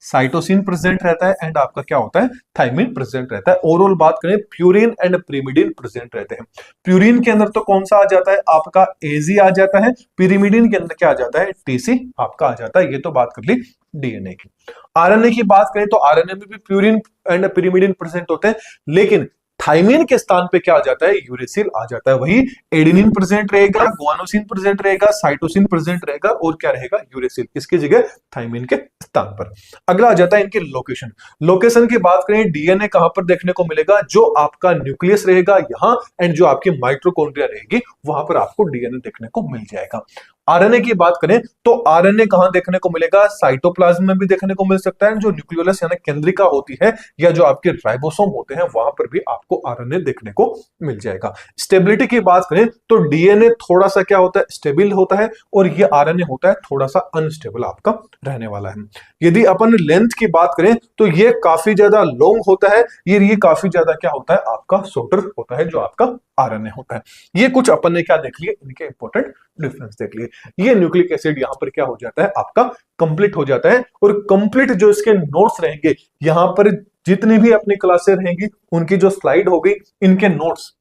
साइटोसिन प्रेजेंट रहता है, एंड आपका क्या होता है, थाइमिन प्रेजेंट रहता है। ओवरऑल बात करें, प्यूरिन एंड पिरिमिडिन प्रेजेंट रहते हैं। प्यूरिन के अंदर तो कौन सा आ जाता है, आपका एजी आ जाता है। पिरिमिडिन के अंदर क्या आ जाता है, टीसी आपका आ जाता है। ये तो बात कर ली डीएनए की। आरएनए की बात करें तो आरएनए में भी प्यूरिन एंड पिरिमिडिन प्रेजेंट होते हैं, लेकिन थाइमिन के स्थान पे क्या आ जाता है, यूरेसिल आ जाता है। वही एडेनिन प्रेजेंट रहेगा, ग्वानोसिन प्रेजेंट रहेगा, साइटोसिन प्रेजेंट रहेगा, और क्या रहेगा, यूरेसिल, किसकी जगह, थाइमिन के स्थान पर। अगला आ जाता है इनकी लोकेशन। लोकेशन की बात करें, डीएनए कहां पर देखने को मिलेगा, जो आपका न्यूक्लियस रहेगा यहां, एंड जो आपकी माइटोकॉन्ड्रिया रहेगी वहां पर आपको डीएनए देखने को मिल जाएगा। आरएनए की बात करें तो आरएनए कहां देखने को मिलेगा, साइटोप्लाज्म में भी देखने को मिल सकता है, जो न्यूक्लियोलस यानी केंद्रिका होती है या जो आपके राइबोसोम होते हैं वहां पर भी आपको आरएनए देखने को मिल जाएगा। स्टेबिलिटी की बात करें तो डीएनए थोड़ा सा क्या होता है, स्टेबल होता है, और ये आरएनए होता है थोड़ा सा अनस्टेबल आपका रहने वाला है। यदि अपन लेंथ की बात करें तो ये काफी ज्यादा लॉन्ग होता है, ये काफी ज्यादा क्या होता है आपका शॉर्टर होता है जो आपका आरएनए होता है। ये कुछ अपन ने क्या देख लिए, इनके इंपॉर्टेंट डिफरेंस देख लिए। ये न्यूक्लिक एसिड यहां पर क्या हो जाता है आपका कंप्लीट हो जाता है, और कंप्लीट जो इसके नोट्स रहेंगे यहां पर जितनी भी अपनी क्लासें रहेंगी उनकी जो स्लाइड होगी, इनके नोट्स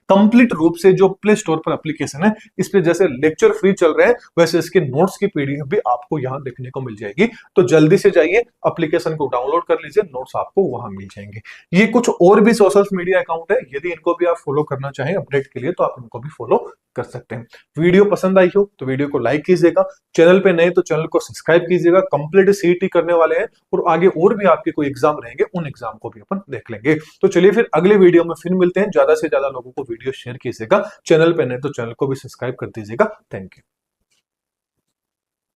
कंप्लीट रूप से जो प्ले स्टोर पर एप्लीकेशन है इस पे जैसे लेक्चर फ्री चल रहे हैं वैसे इसके नोट्स की पीडीएफ भी आपको यहां देखने को मिल जाएगी। तो जल्दी से जाइए एप्लीकेशन को डाउनलोड कर लीजिए, नोट्स आपको वहां मिल जाएंगे। ये कुछ और भी सोशल मीडिया अकाउंट है, यदि इनको भी आप फॉलो करना चाहें अपडेट के लिए तो आप इनको भी फॉलो कर सकते हैं। वीडियो पसंद आई हो तो वीडियो को लाइक कीजिएगा, चैनल पे नए तो चैनल को सब्सक्राइब कीजिएगा। कंप्लीट सीईटी करने वाले हैं और आगे और भी आपके कोई एग्जाम रहेंगे, उन एग्जाम को भी अपन देख लेंगे। तो चलिए फिर अगले वीडियो में फिर मिलते हैं। ज्यादा से ज्यादा लोगों को वीडियो शेयर कीजिएगा, चैनल पे नए तो चैनल को भी सब्सक्राइब कर दीजिएगा। Thank you.